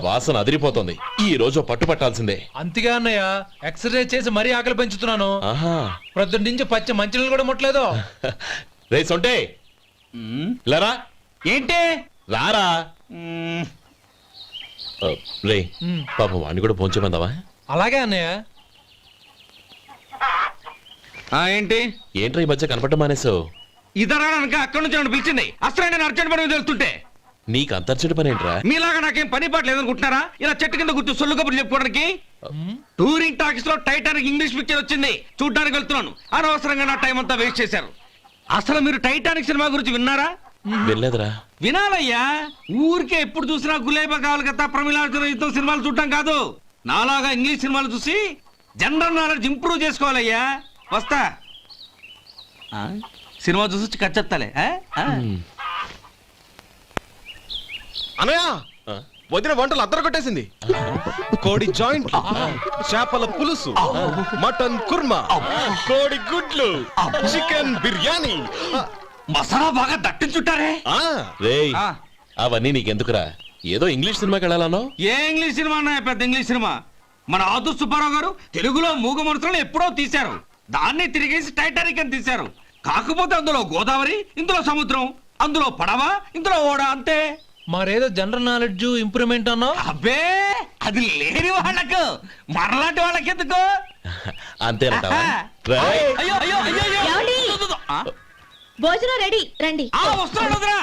Speaker 3: వాసన అదిరిపోతుంది. ఈ రోజు పట్టు పట్టాల్సిందే.
Speaker 6: అంతగా అన్నయ్య ఎక్సర్సైజ్ చేసి మరీ ఆకలి పెంచుతున్నాను.
Speaker 3: ఆహా
Speaker 6: ప్రొద్దున నుంచి పచ్చ మంచినీళ్ళు కూడా ముట్టలేదు.
Speaker 3: రే సొంటే లేరా,
Speaker 9: ఏంటి
Speaker 3: రారా. రే పాపం వాడిని కూడా పోంచమందావా?
Speaker 6: అలాగే అన్నయ్య.
Speaker 9: ఏంటి
Speaker 3: ఏంట్రా ఈ మధ్య కనపడటం మానేసావు?
Speaker 9: ఇద్దరా అక్కడి నుంచి నన్ను పిలిచింది. అసలు నేను అర్జెంట్ పని మీద వెళ్తుంటే
Speaker 3: నీకు అంతర్చడి పని ఏంట్రా?
Speaker 9: మీలాగా నాకేం పని పాట లేదనుకుంటున్నారా? ఇలా చెట్టు కింద కూర్చో సొల్లు కబుర్లు చెప్పుకోవడానికి. టూరింగ్ టాకీస్ లో టైటానిక్ ఇంగ్లీష్ పిక్చర్ వచ్చింది, చూడ్డానికి వెళ్తున్నాను. అనవసరంగా నా టైం అంతా వేస్ట్ చేశారు. అసలు మీరు టైటానిక్ సినిమా గురించి విన్నారా?
Speaker 3: వెళ్ళలేదురా.
Speaker 9: వినాలయ్యా. ఊరికే ఎప్పుడు చూసినా గులేబా కావాలి కదా, ప్రమిళార్జున సినిమాలు చూడటం కాదు. నాలాగా ఇంగ్లీష్ సినిమాలు చూసి జనరల్ నాలెడ్జ్ ఇంప్రూవ్ చేసుకోవాలయ్యా. వస్తా. సినిమా చూసి కచ్చెత్తాలే.
Speaker 11: అనయ్య వదిన వంటలు అద్దరు కొట్టేసింది. కోడి జాయింట్, చేపల పులుసు, మటన్ కుర్మా, కోడి గుడ్లు, చికెన్ బిర్యానీ,
Speaker 9: మసాలా బాగా దట్టించుంటారే.
Speaker 3: రేయ్ అవన్నీ నీకెందుకురా? ఏదో ఇంగ్లీష్ సినిమాకి వెళ్ళాలనో?
Speaker 9: ఏ ఇంగ్లీష్ సినిమా అన్నా పెద్ద ఇంగ్లీష్ సినిమా. మన ఆదు సుబ్బారావు గారు తెలుగులో మూగ మనుషులను ఎప్పుడో తీశారు. దాన్ని తిరిగేసి టైటానిక్ అని తీశారు. కాకపోతే అందులో గోదావరి, ఇందులో సముద్రం, అందులో పడవ, ఇందులో ఓడ, అంతే.
Speaker 6: మరేదో జనరల్ నాలెడ్జ్ ఇంప్రూవ్మెంట్ అన్నా?
Speaker 9: అబ్బే అది లేని వాళ్ళకు, మరలాంటి వాళ్ళకి ఎందుకు?
Speaker 3: అంతేనంటావా?
Speaker 9: అయ్యో అయ్యో అయ్యో
Speaker 4: ఏమండి? భోజనం రెడీ, రండి.
Speaker 9: వస్తున్నాడు వదరా.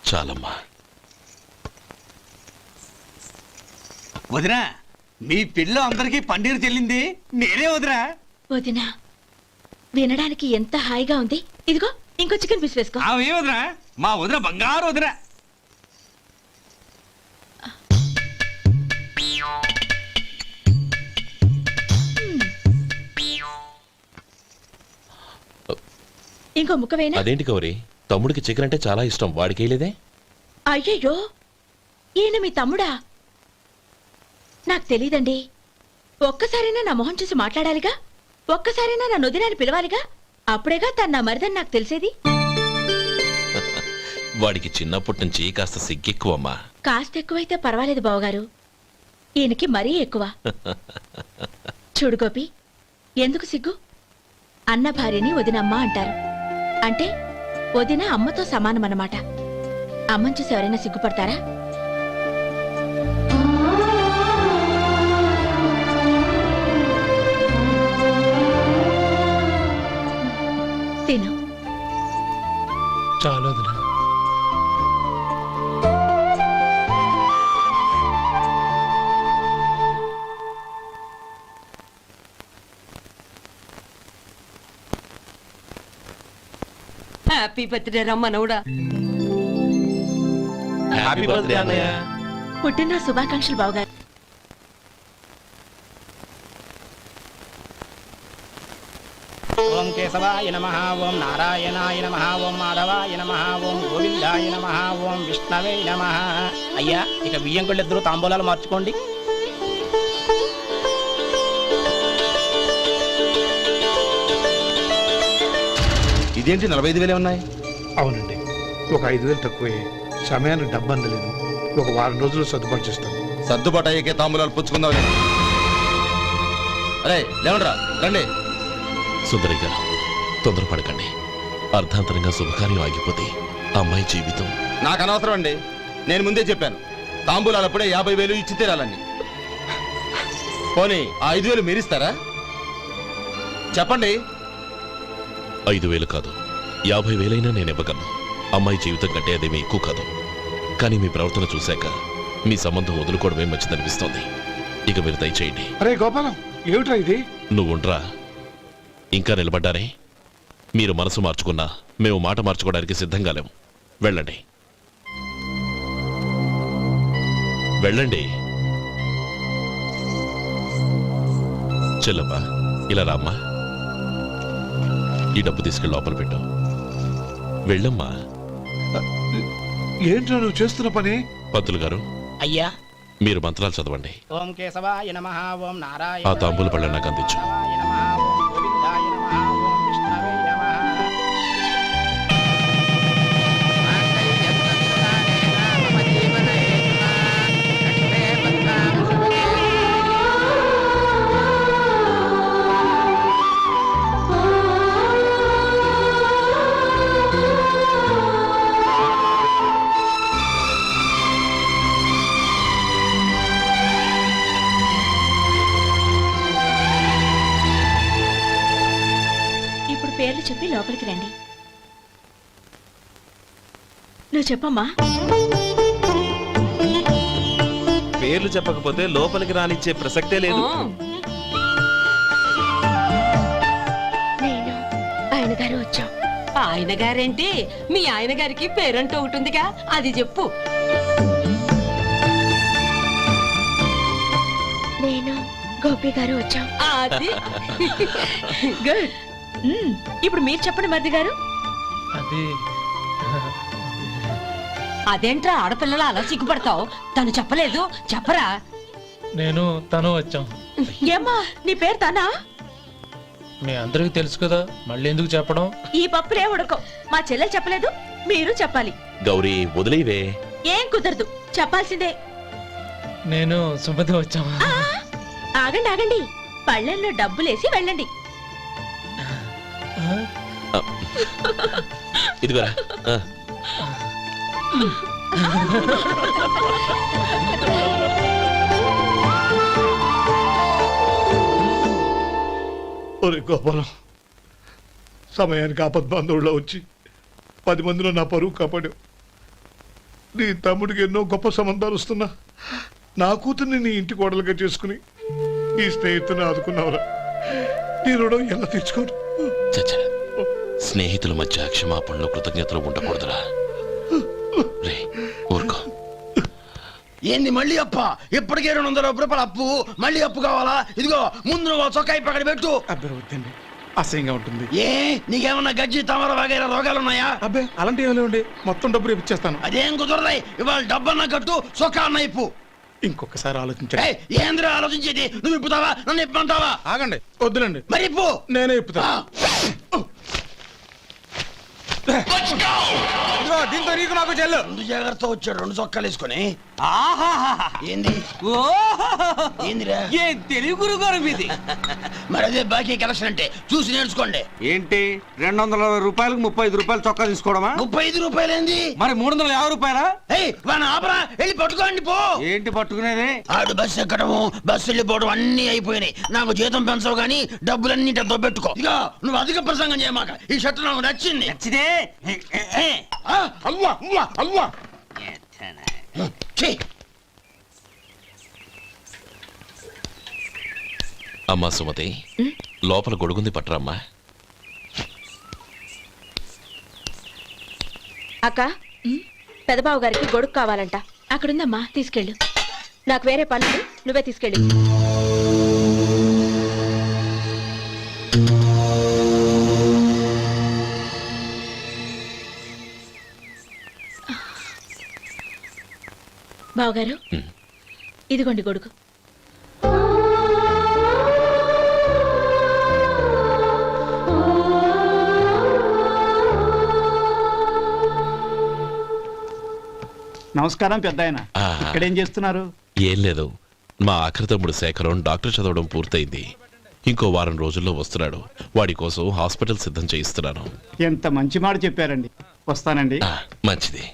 Speaker 3: చాలమ్మా.
Speaker 9: వదినా మీ పిల్ల అందరికీ పన్నీరు చెల్లింది నేనే వదినా.
Speaker 4: వదినా వినడానికి ఎంత హాయిగా ఉంది. ఇదిగో ఇంకో చికెన్ పీస్ వేసుకో.
Speaker 9: ఏ వదినా, మా వదిన బంగారు వదినా.
Speaker 4: ఇంకో ముక్క వేయనా?
Speaker 3: అదేంటి కౌరి, తమ్ముడికి చికెన్ అంటే చాలా ఇష్టం, వాడికి వేయలేదే?
Speaker 4: అయ్యయ్యో ఈయన మీ తమ్ముడా? నాకు తెలీదండి. ఒక్కసారైనా నా మొహం చూసి మాట్లాడాలిగా, ఒక్కసారైనా నా నొదినాన్ని పిలవాలిగా, అప్పుడేగా తన నా మరిదని నాకు తెలిసేది.
Speaker 3: వాడికి చిన్నప్పటి నుంచి కాస్త సిగ్గెక్కువమ్మా.
Speaker 4: కాస్త ఎక్కువైతే పర్వాలేదు బావగారు, ఈయనకి మరీ ఎక్కువ. చూడు గోపి, ఎందుకు సిగ్గు? అన్న భార్యని వదినమ్మ అంటారు. అంటే వదిన అమ్మతో సమానమన్నమాట. అమ్మని చూసి ఎవరైనా సిగ్గుపడతారా? తిను.
Speaker 6: చాలా వదినా.
Speaker 10: హ్యాపీ బర్త్డే రమ్మనవుడా.
Speaker 3: హ్యాపీ బర్త్డే అన్నయ్య.
Speaker 4: పుట్టిన శుభాకాంక్షలు బావగారు.
Speaker 12: ఓం కేశవాయ నమః, ఓం నారాయణాయ నమః, ఓం మాధవాయ నమః, ఓం గోవిందాయ నమః, ఓం విష్ణవే నమః. అయ్యా ఇక బియ్యం కొళ్ళిద్దరూ తాంబూలాలు మార్చుకోండి.
Speaker 8: ఇదేంటి 45,000 ఉన్నాయి?
Speaker 13: అవునండి, ఒక 5,000 తక్కువే. సమయానికి డబ్బు అందలేదు. ఒక వారం రోజులు సర్దుబాటు చేస్తాను.
Speaker 8: సర్దుబాటు అయ్యే తాంబూలాలు పుచ్చుకుందాం. అరే లేవండ్రా, రండి.
Speaker 3: సుందరి గారు తొందరపడకండి. అర్ధాంతరంగా శుభకార్యం ఆగిపోతే అమ్మాయి జీవితం.
Speaker 8: నాకు అనవసరం అండి, నేను ముందే చెప్పాను. తాంబూలాలు అప్పుడే 50,000 ఇచ్చి తీరాలండి. పోనీ ఆ 5,000 మీరిస్తారా? చెప్పండి.
Speaker 3: 5,000 కాదు, 50,000 నేను ఇవ్వగలను. అమ్మాయి జీవితం కంటే అదేమీ ఎక్కువ కాదు. కానీ మీ ప్రవర్తన చూశాక మీ సంబంధం వదులుకోవడమే మంచిదనిపిస్తోంది. ఇక మీరు దయచేయండి.
Speaker 13: అరే గోపాలం, ఏమిట్రా ఇది?
Speaker 3: నువ్వుండ్రా. ఇంకా నిలబడ్డారే? మీరు మనసు మార్చుకున్నా మేము మాట మార్చుకోవడానికి సిద్ధంగా లేము. వెళ్ళండి వెళ్ళండి. చెల్లమ్మా ఇలా రామ్మా. ఈ డబ్బు తీసుకెళ్ళి లోపల పెట్టు. వెళ్ళమ్మా.
Speaker 13: ఏంట్రా నువ్వు చేస్తున్న పని?
Speaker 3: పంతులు గారు,
Speaker 12: అయ్యా
Speaker 3: మీరు మంత్రాలు చదవండి.
Speaker 12: ఓం కేశవాయ నమః ఓం
Speaker 3: ఆ
Speaker 12: నారాయణ
Speaker 3: తాంబూల పళ్ళ నాకు అందించు.
Speaker 12: నమః ఓం గోవిందాయ నమః ఓం విష్ణవే నమః.
Speaker 4: ఇప్పుడు పేర్లు చెప్పి లోపలికి రండి. నువ్వు చెప్పమ్మా.
Speaker 11: పేర్లు చెప్పకపోతే లోపలికి రానిచ్చే ప్రసక్తే లేదు.
Speaker 1: నేను ఆయన గారు వచ్చాం.
Speaker 10: ఆయన గారేంటి, మీ ఆయన గారికి పేరంటూ ఒకటి ఉందిగా, అది చెప్పు.
Speaker 1: నేను గోపి గారు వచ్చాం.
Speaker 10: అది
Speaker 4: గుడ్. ఇప్పుడు మీరు చెప్పండి మరిది గారు.
Speaker 6: అది
Speaker 10: అదేంట్రా ఆడపిల్లలు అలా సిగ్గుపడతావు? తను చెప్పలేదు, చెప్పరా.
Speaker 6: నేను తను వచ్చాం.
Speaker 4: ఏమ్మా నీ పేరు తానా?
Speaker 6: మీ అందరికీ తెలుసు కదా, మళ్ళీ ఎందుకు చెప్పడం?
Speaker 4: ఈ పప్పులే ఉడకం. మా చెల్లెలు చెప్పలేదు, మీరు చెప్పాలి.
Speaker 3: గౌరీ వదిలేవే.
Speaker 4: ఏం కుదరదు, చెప్పాల్సిందే.
Speaker 6: నేను సుమతి వచ్చాం.
Speaker 4: ఆ, ఆగండి ఆగండి, పళ్ళెంలో డబ్బులేసి వెళ్ళండి.
Speaker 3: ఇదిగోరా.
Speaker 13: ఒరే గోపాలం, సమయానికి ఆపద్బంధువుల్లో వచ్చి 10 మందిలో నా పరువు కాపాడావు. నీ తమ్ముడికి ఎన్నో గొప్ప సంబంధాలు వస్తున్నా నా కూతుర్ని నీ ఇంటి కోడలుగా చేసుకుని నీ స్నేహితుని ఆదుకున్నావురా. నీ రుణం ఎలా తీర్చుకోరు?
Speaker 3: చచ్చా, స్నేహితుల మధ్య క్షమాపణలు కృతజ్ఞతలు ఉండకూడదురా. రే ఊరుకో.
Speaker 8: ఏంది మళ్ళీ అప్ప? ఇప్పటికే 200 రూపాయల అప్పు, మళ్ళీ అప్పు కావాలా? ఇదిగో ముందు నువ్వు చొక్కాయి పక్కన పెట్టు.
Speaker 13: అబ్బే వద్దండి, అసహ్యంగా ఉంటుంది.
Speaker 8: ఏ నీకేమన్నా గజ్జి తమర వగైరా రోగాలున్నాయా?
Speaker 13: అబ్బే అలాంటి ఏమీ లేవండి, మొత్తం డబ్బు రేపు ఇచ్చేస్తాను.
Speaker 8: అదేం కుదరదాయి. ఇవాళ డబ్బన్నా కట్టు, చొక్కా అన్న ఇప్పు.
Speaker 13: ఇంకొకసారి ఆలోచించండి.
Speaker 8: ఏయ్, ఏందిరా ఆలోచించేది? నువ్వు ఇప్పుతావా, నన్ను ఇప్పమంటావా?
Speaker 13: ఆగండి, వద్దులండి,
Speaker 8: మరి ఇప్పు.
Speaker 13: నేనే ఇప్పుతా. దీంతో నీకు నాకు చెల్లు.
Speaker 8: ముందు జాగ్రత్త వచ్చాడు 2 చొక్కాలు వేసుకొని. ఏంది ఏందిరా?
Speaker 9: ఏ తెలుగు గురుగారు మీది?
Speaker 8: మరి అదే బాకీ కలెక్షన్ అంటే, చూసి నేర్చుకోండి.
Speaker 9: ఏంటి 220 రూపాయలకు 35 రూపాయలు చొక్కా తీసుకోవడమా?
Speaker 8: 35 రూపాయలు ఏంది?
Speaker 9: మరి 350 రూపాయలా?
Speaker 8: ఏయ్ వాడిని ఆపరా, వెళ్ళి పట్టుకోండి పో.
Speaker 9: ఏంటి పట్టుకునేది?
Speaker 8: ఆడు బస్సు ఎక్కడము, బస్సు వెళ్ళిపోవడం అన్ని అయిపోయినాయి. నాకు జీతం పెంచవు గానీ డబ్బులన్నీ దొబ్బెట్టుకో. ఇక నువ్వు అధిక ప్రసంగం చేయమాక. ఈ షర్ట్ నాకు నచ్చింది.
Speaker 9: నచ్చితే
Speaker 8: అల్వా అల్వా అల్వా.
Speaker 3: అమ్మా సుమతి, లోపల గొడుగుంది పట్టరమ్మా.
Speaker 1: అక్క, పెదబాబు గారికి గొడుగు కావాలంట.
Speaker 4: అక్కడుందమ్మా, తీసుకెళ్ళు.
Speaker 1: నాకు వేరే పనులు, నువ్వే తీసుకెళ్ళి.
Speaker 4: బావగారు, ఇదిగోండి గొడుగు.
Speaker 12: నమస్కారం పెద్ద ఆయన. ఇక్కడేం చేస్తున్నారు?
Speaker 3: ఏం లేదు, మా ఆఖరి తమ్ముడు శేఖరం డాక్టర్ చదవడం పూర్తయింది. ఇంకో వారం రోజుల్లో వస్తున్నాడు. వాడి కోసం హాస్పిటల్ సిద్ధం చేయిస్తున్నాను.
Speaker 12: ఎంత మంచి మాట చెప్పారండి. వస్తానండి.
Speaker 3: మంచిది.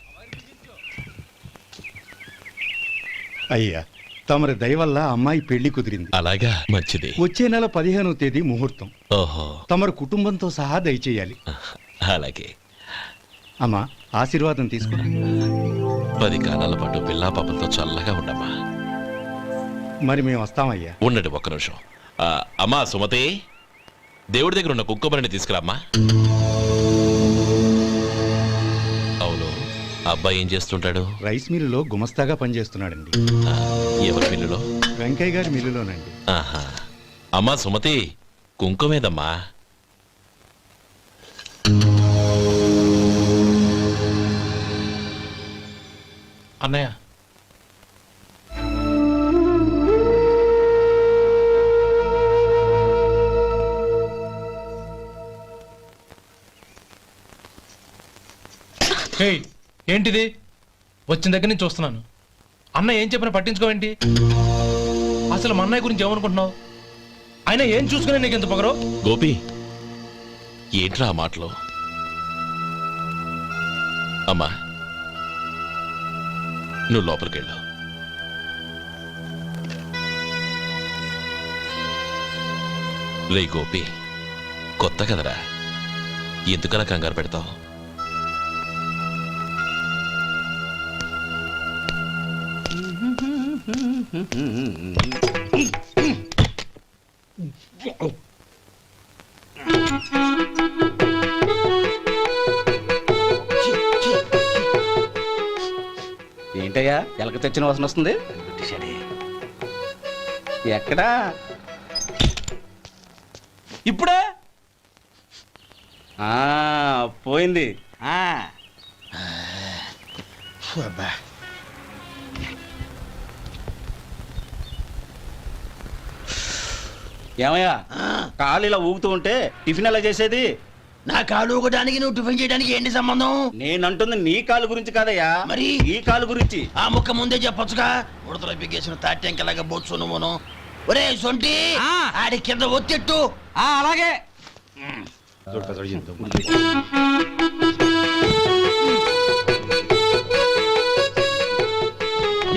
Speaker 14: అయ్యా, తమరి దయ వల్ల అమ్మాయి పెళ్లి కుదిరింది.
Speaker 3: అలాగా, మంచిది.
Speaker 14: వచ్చే నెల 15వ తేదీ ముహూర్తం.
Speaker 3: ఓహో,
Speaker 14: తమరు కుటుంబంతో సహా దయచేయాలి.
Speaker 3: అలాగే.
Speaker 14: అమ్మా, ఆశీర్వాదం తీసుకో.
Speaker 3: 10 కాలాల పాటు పిల్లా పాపలతో చల్లగా ఉండమ్మా.
Speaker 14: మరి మేము వస్తామయ్యా.
Speaker 3: ఉండండి ఒక్క నిమిషం. అమ్మా సుమతి, దేవుడి దగ్గర ఉన్న కుక్కమరిని తీసుకురామ్మా. అవును, అబ్బాయి ఏం చేస్తుంటాడు?
Speaker 14: రైస్ మిల్లులో గుమస్తాగా పనిచేస్తున్నాడండి.
Speaker 3: ఎవరి మిల్లులో?
Speaker 14: వెంకయ్య గారి మిల్లులోనండి.
Speaker 3: ఆహా. అమ్మా సుమతి, కుంకుమేదమ్మా?
Speaker 6: అన్నయ్య ఏయ్, ఏంటిది? వచ్చిన దగ్గర నుంచి చూస్తున్నాను. అన్న ఏం చెప్పినా పట్టించుకోవేంటి? అసలు మా అన్నయ్య గురించి ఏమనుకుంటున్నావు? ఆయన ఏం చూసుకునే నీకు ఎంత పొగరు?
Speaker 3: గోపి, ఏంట్రా ఆ మాటలు? అమ్మా, నువ్వు లోపలికెళ్ళు. రే గోపి, కొత్త కదరా, ఎందుకలా కంగారు పెడతావు?
Speaker 12: ఏంటయ్యా ఎలక తెచ్చిన వాసన వస్తుంది? ఎక్కడా? ఇప్పుడే పోయింది. ఏమయ్యా, కాలు ఇలా ఊగుతూ ఉంటే టిఫిన్ ఎలా చేసేది?
Speaker 8: నా కాలు ఊగడానికి నువ్వు టిఫిన్ చేయడానికి ఏంటి సంబంధం?
Speaker 12: నేనంటుంది నీ కాలు గురించి కాదయ్యా,
Speaker 8: మరి
Speaker 12: ఈ కాలు గురించి.
Speaker 8: ఆ ముక్క ముందే చెప్పొచ్చుగా. ఉడతలో పిగేసిన తాట్యంకలాగా బొత్సు నువ్వును. ఒరే సొంటి, ఆడి కింద ఒత్తిట్టు.
Speaker 9: అలాగే.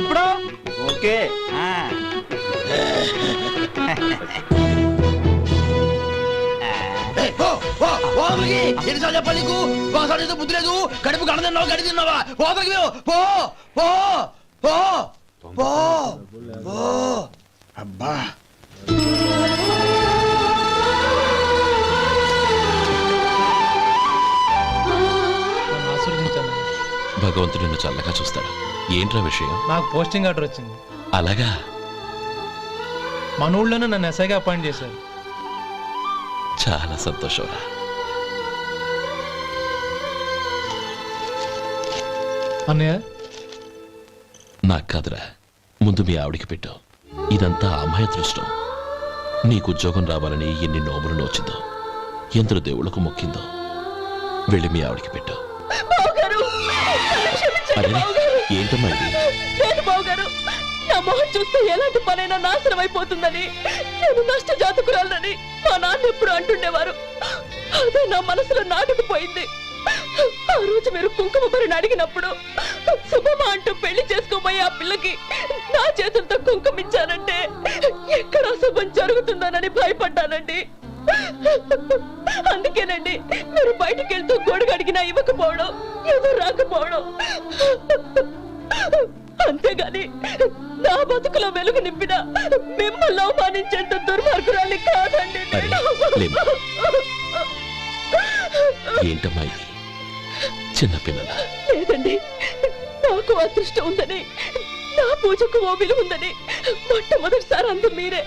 Speaker 12: ఇప్పుడు ఓకే.
Speaker 8: ఎన్నిసార్లు చెప్పాలి నీకు? ఒకసారి ఏదో బుద్ధి లేదు. కడుపు కడదన్నావు, గడి తిన్నావా? పోతకి పో పో పో పో పో. అబ్బా,
Speaker 3: భగవంతుడు నిన్ను చల్లగా చూస్తాడు. ఏంట్రా విషయం?
Speaker 6: నాకు పోస్టింగ్ ఆర్డర్ వచ్చింది.
Speaker 3: అలాగా?
Speaker 6: మన ఊళ్ళోనే నన్ను ఎస్ఐగా అపాయింట్ చేశారు.
Speaker 3: చాలా సంతోషంరా.
Speaker 6: అన్నయ్య,
Speaker 3: నాకు కాదురా, ముందు మీ ఆవిడికి పెట్టు. ఇదంతా అమ్మాయి అదృష్టం. నీకు ఉద్యోగం రావాలని ఎన్ని నోములు నోచిందో, ఎందరు దేవుళ్ళకు మొక్కిందో. వెళ్ళి మీ ఆవిడికి పెట్టు. అరే, ఏంటమ్మా ఇది?
Speaker 4: లేదు బావగారు, నా మొహం చూస్తే ఎలాంటి పనైనా నాశనం అయిపోతుందని, నేను నష్ట జాతకురాలని మా నాన్న ఎప్పుడు అంటుండేవారు. అదే నా మనసులో నాటుకుపోయింది. ఆ రోజు మీరు కుంకుమ భరిని అడిగినప్పుడు శుభమా అంటూ పెళ్లి చేసుకోబోయే ఆ పిల్లకి నా చేతులతో కుంకుమ ఇచ్చానంటే ఎక్కడ శుభం జరుగుతుందోనని భయపడ్డానండి. అందుకేనండి మీరు బయటికి వెళ్తూ గొడుగు అడిగినా ఇవ్వకపోవడం, ఏదో రాకపోవడం. అంతేగాని నా బతుకులో వెలుగు నింపిన మిమ్మల్ని అవమానించేంత దుర్మార్గురాలి కాదండి.
Speaker 3: ఏంటమ్మా ఇది? చిన్నపిల్లల
Speaker 4: లేదండి, నాకు అదృష్టం ఉందని, నా పూజకు ఓ విలువ ఉందని మొట్టమొదటిసారి అందు మీరే.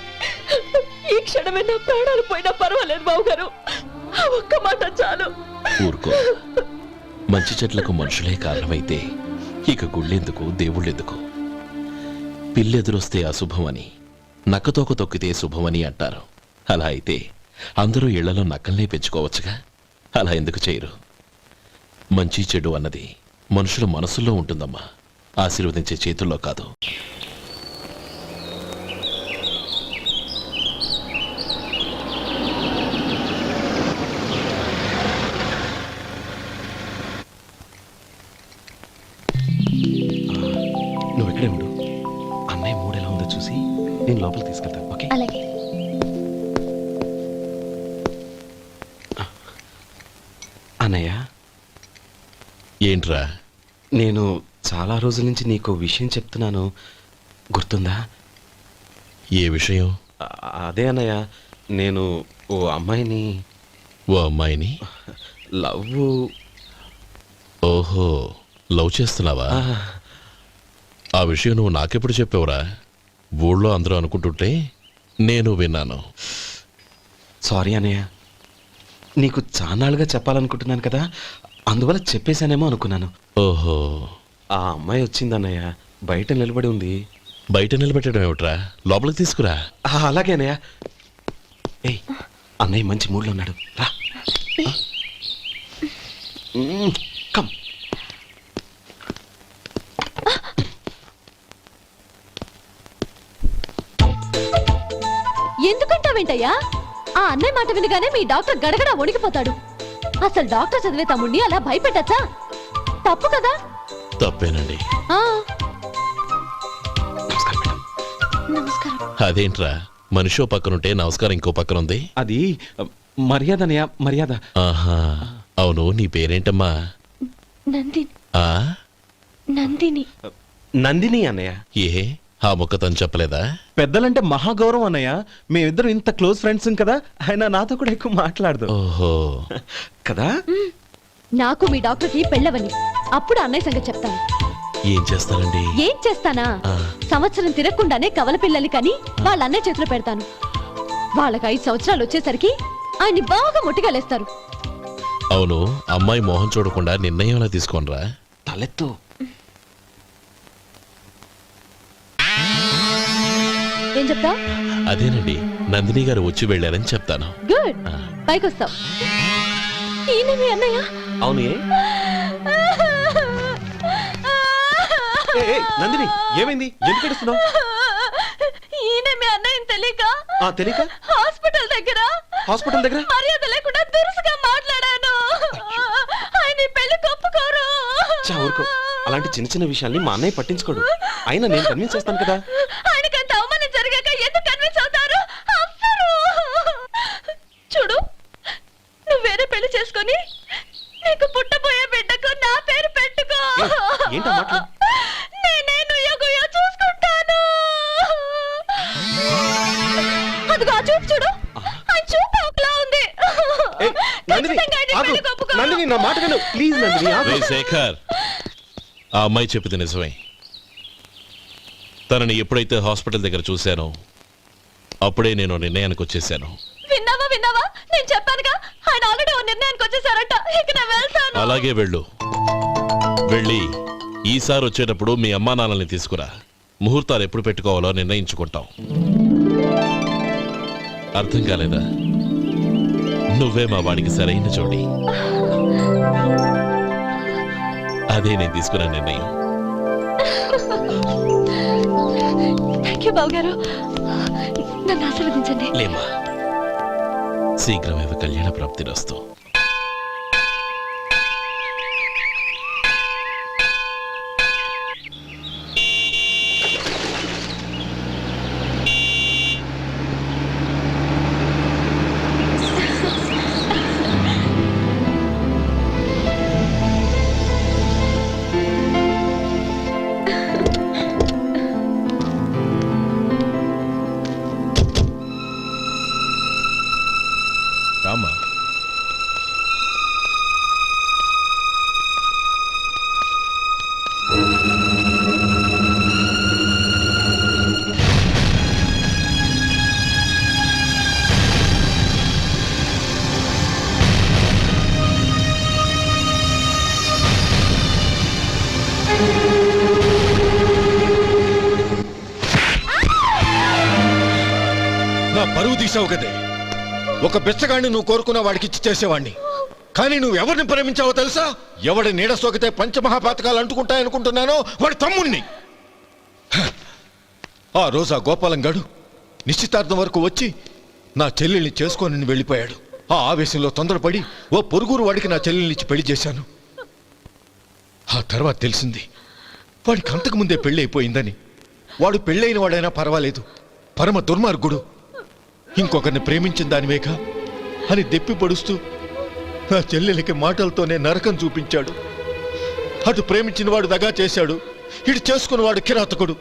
Speaker 4: ఈ క్షణమే నా ప్రాణాలు పోయినా పర్వాలేదు బావగారు, ఆ ఒక్క మాట చాలు.
Speaker 3: ఊరుకో. మంచి చెట్లకు మనుషులే కారణమైతే ఇక గుళ్ళెందుకు, దేవుళ్ళెందుకు? పిల్లెదురొస్తే అశుభమని, నక్కతోక తొక్కితే శుభమని అంటారు. అలా అయితే అందరూ ఇళ్లలో నక్కల్నే పెంచుకోవచ్చుగా. అలా ఎందుకు చేయరు? మంచి చెడు అన్నది మనుషుల మనసుల్లో ఉంటుందమ్మా, ఆశీర్వదించే చేతుల్లో కాదు.
Speaker 11: నువ్వు ఇక్కడే ఉండు. అన్నయ్య మూడు ఎలా ఉందో చూసి నేను లోపలికి తీసుకెళ్తాను. ఓకే?
Speaker 1: అలాగే.
Speaker 11: అన్నయ్య,
Speaker 3: ఏంట్రా?
Speaker 11: నేను చాలా రోజుల నుంచి నీకు విషయం చెప్తున్నాను, గుర్తుందా?
Speaker 3: ఏ విషయం?
Speaker 11: అదే అన్నయ్య, నేను ఓ అమ్మాయిని లవ్.
Speaker 3: ఓహో, లవ్ చేస్తున్నావా? ఆ విషయం నువ్వు నాకెప్పుడు చెప్పావురా? ఊళ్ళో అందరూ అనుకుంటుంటే నేను విన్నాను.
Speaker 11: సారీ అన్నయ్య, నీకు చాన్నాళ్ళుగా చెప్పాలనుకుంటున్నాను కదా, అందువల్ల చెప్పేశానేమో అనుకున్నాను.
Speaker 3: ఓహో,
Speaker 11: ఆ అమ్మాయి వచ్చిందన్నయ్య, బయట నిలబడి ఉంది.
Speaker 3: బయట నిలబెట్టడం ఏమిట్రా, లోపలికి తీసుకురా.
Speaker 11: అలాగే అన్నయ్య. ఏయ్, అన్నయ్య మంచి మూడ్లో ఉన్నాడు, రా. కమ్.
Speaker 1: ఎందుకంటావేంటయ్యా? ఆ అన్నయ్య మాట వినగానే మీ డాక్టర్ గడగడ వణికిపోతాడు. అసలు డాక్టర్ చదివే తమ్ముడిని అలా భయపెట్టచ్చా? తప్పు కదా.
Speaker 3: తప్పేనండి.
Speaker 1: నమస్కారం.
Speaker 3: అదేంట్రా, మనిషో పక్కనుంటే నమస్కారం ఇంకో పక్కన ఉంది?
Speaker 11: అది మర్యాద అన్నయ్య, మర్యాద.
Speaker 3: ఆహా, అవును, నీ పేరేంటమ్మా?
Speaker 1: నందిని.
Speaker 3: ఆ
Speaker 1: నందిని.
Speaker 11: నందిని అన్నయ్య.
Speaker 3: ఏ ఆ మొక్క తను చెప్పలేదా?
Speaker 11: పెద్దలంటే మహాగౌరవం అన్నయ్య. మేమిద్దరం ఇంత క్లోజ్ ఫ్రెండ్స్ కదా, ఆయన నాతో కూడా ఎక్కువ మాట్లాడదు.
Speaker 3: ఓహో
Speaker 11: కదా.
Speaker 1: నాకు మీ డాక్టర్కి పెళ్ళవని, అప్పుడు అన్నయ్య సంగతి చెప్తాను.
Speaker 3: ఏం చేస్తారండి?
Speaker 1: ఏం చేస్తానా? సంవత్సరం తిరగకుండానే కవల పిల్లల్ని కని వాళ్ళ అన్నయ్య చేతిలో పెడతాను. వాళ్ళకి 5 సంవత్సరాలు వచ్చేసరికి ఆయన్ని బాగా ముట్టిగలేస్తారు.
Speaker 3: అవును, అమ్మాయి మోహం చూడకుండా నిర్ణయం ఎలా తీసుకోనరా?
Speaker 11: తలెత్తు.
Speaker 1: ఏం చెప్తా?
Speaker 3: అదేనండి, నందిని గారు వచ్చి వెళ్ళారని చెప్తాను.
Speaker 1: గుడ్, పైకొస్తావు. ఈయన మీ అన్నయ్య?
Speaker 11: అవును. నందిని, ఏమైంది? ఎందుకు ఏడుస్తున్నావు?
Speaker 1: ఈయన మీ అన్నయ్యని తెలియక
Speaker 11: తెలియక
Speaker 1: హాస్పిటల్ దగ్గర మర్యాద లేకుండా దురుసుగా మాట్లాడాను. ఆయన ఈ పెళ్లి ఒప్పుకోరు.
Speaker 11: ఊరుకో, అలాంటి చిన్న చిన్న విషయాల్ని మా అన్నయ్య పట్టించుకోడు. అయినా నేను కన్విన్స్ చేస్తాను కదా.
Speaker 1: ఆయనకంత అవమానం జరిగాక ఎందుకు కన్విన్స్ అవుతారు? చూడు, నువ్వు వేరే పెళ్లి చేసుకొని నీకు పుట్టబోయే బిడ్డకు నా పేరు పెట్టుకో.
Speaker 11: ఏంటో మాట్లాడు.
Speaker 1: నేనే నుయ్యగుయ్య చూసుకుంటాను. అదిగో ఆ చూపు చూడు, ఆ చూపు ఒకలా ఉంది.
Speaker 11: నందిని, నా మాట విను ప్లీజ్. నందిని,
Speaker 3: శేఖర్, ఆ అమ్మాయి చెప్పింది నిజమే. తనని ఎప్పుడైతే హాస్పిటల్ దగ్గర చూశానో అప్పుడే నేను నిర్ణయానికి వచ్చేసాను.
Speaker 1: విన్నావా? నేను చెప్పానుగా, ఆయన ఆల్రెడీ ఓ నిర్ణయానికి వచ్చేసారట. ఇక నేను వెళ్తాను.
Speaker 3: అలాగే వెళ్ళు. వెళ్ళి ఈసారి వచ్చేటప్పుడు మీ అమ్మా నాన్నల్ని తీసుకురా. ముహూర్తాలు ఎప్పుడు పెట్టుకోవాలో నిర్ణయించుకుంటాం. అర్థం కాలేదా? నువ్వే మా వాడికి సరైన జోడి. అదే నేను తీసుకున్న నిర్ణయం.
Speaker 1: థాంక్యూ బావగారు, నన్ను ఆశీర్వదించండి.
Speaker 3: లేమా, శీఘ్రమేవ కళ్యాణ ప్రాప్తిరస్తు. రామా,
Speaker 5: నా పరువు తీసావు కదే. ఒక బిచ్చగాడిని నువ్వు కోరుకున్న వాడికి ఇచ్చి చేసేవాడిని. కానీ నువ్వు ఎవరిని ప్రేమించావో తెలుసా? ఎవడి నీడ సోకితే పంచమహాపాతకాలు అంటుకుంటాయనుకుంటున్నానో వాడి తమ్ముణ్ణి. ఆ రోజు ఆ గోపాలం గడు నిశ్చితార్థం వరకు వచ్చి నా చెల్లెల్ని చేసుకొని వెళ్ళిపోయాడు. ఆ ఆవేశంలో తొందరపడి ఓ పొరుగురు వాడికి నా చెల్లెల్ని ఇచ్చి పెళ్లి చేశాను. ఆ తర్వాత తెలిసింది వాడికి అంతకుముందే పెళ్లి అయిపోయిందని. వాడు పెళ్ళైన వాడైనా పర్వాలేదు, పరమ దుర్మార్గుడు. ఇంకొకరిని ప్రేమించిన దానివేక అని దెప్పి పొడుస్తూ నా చెల్లెలికి మాటలతోనే నరకం చూపించాడు. అటు ప్రేమించిన వాడు దగా చేశాడు, ఇటు చేసుకున్నవాడు కిరాతకుడు.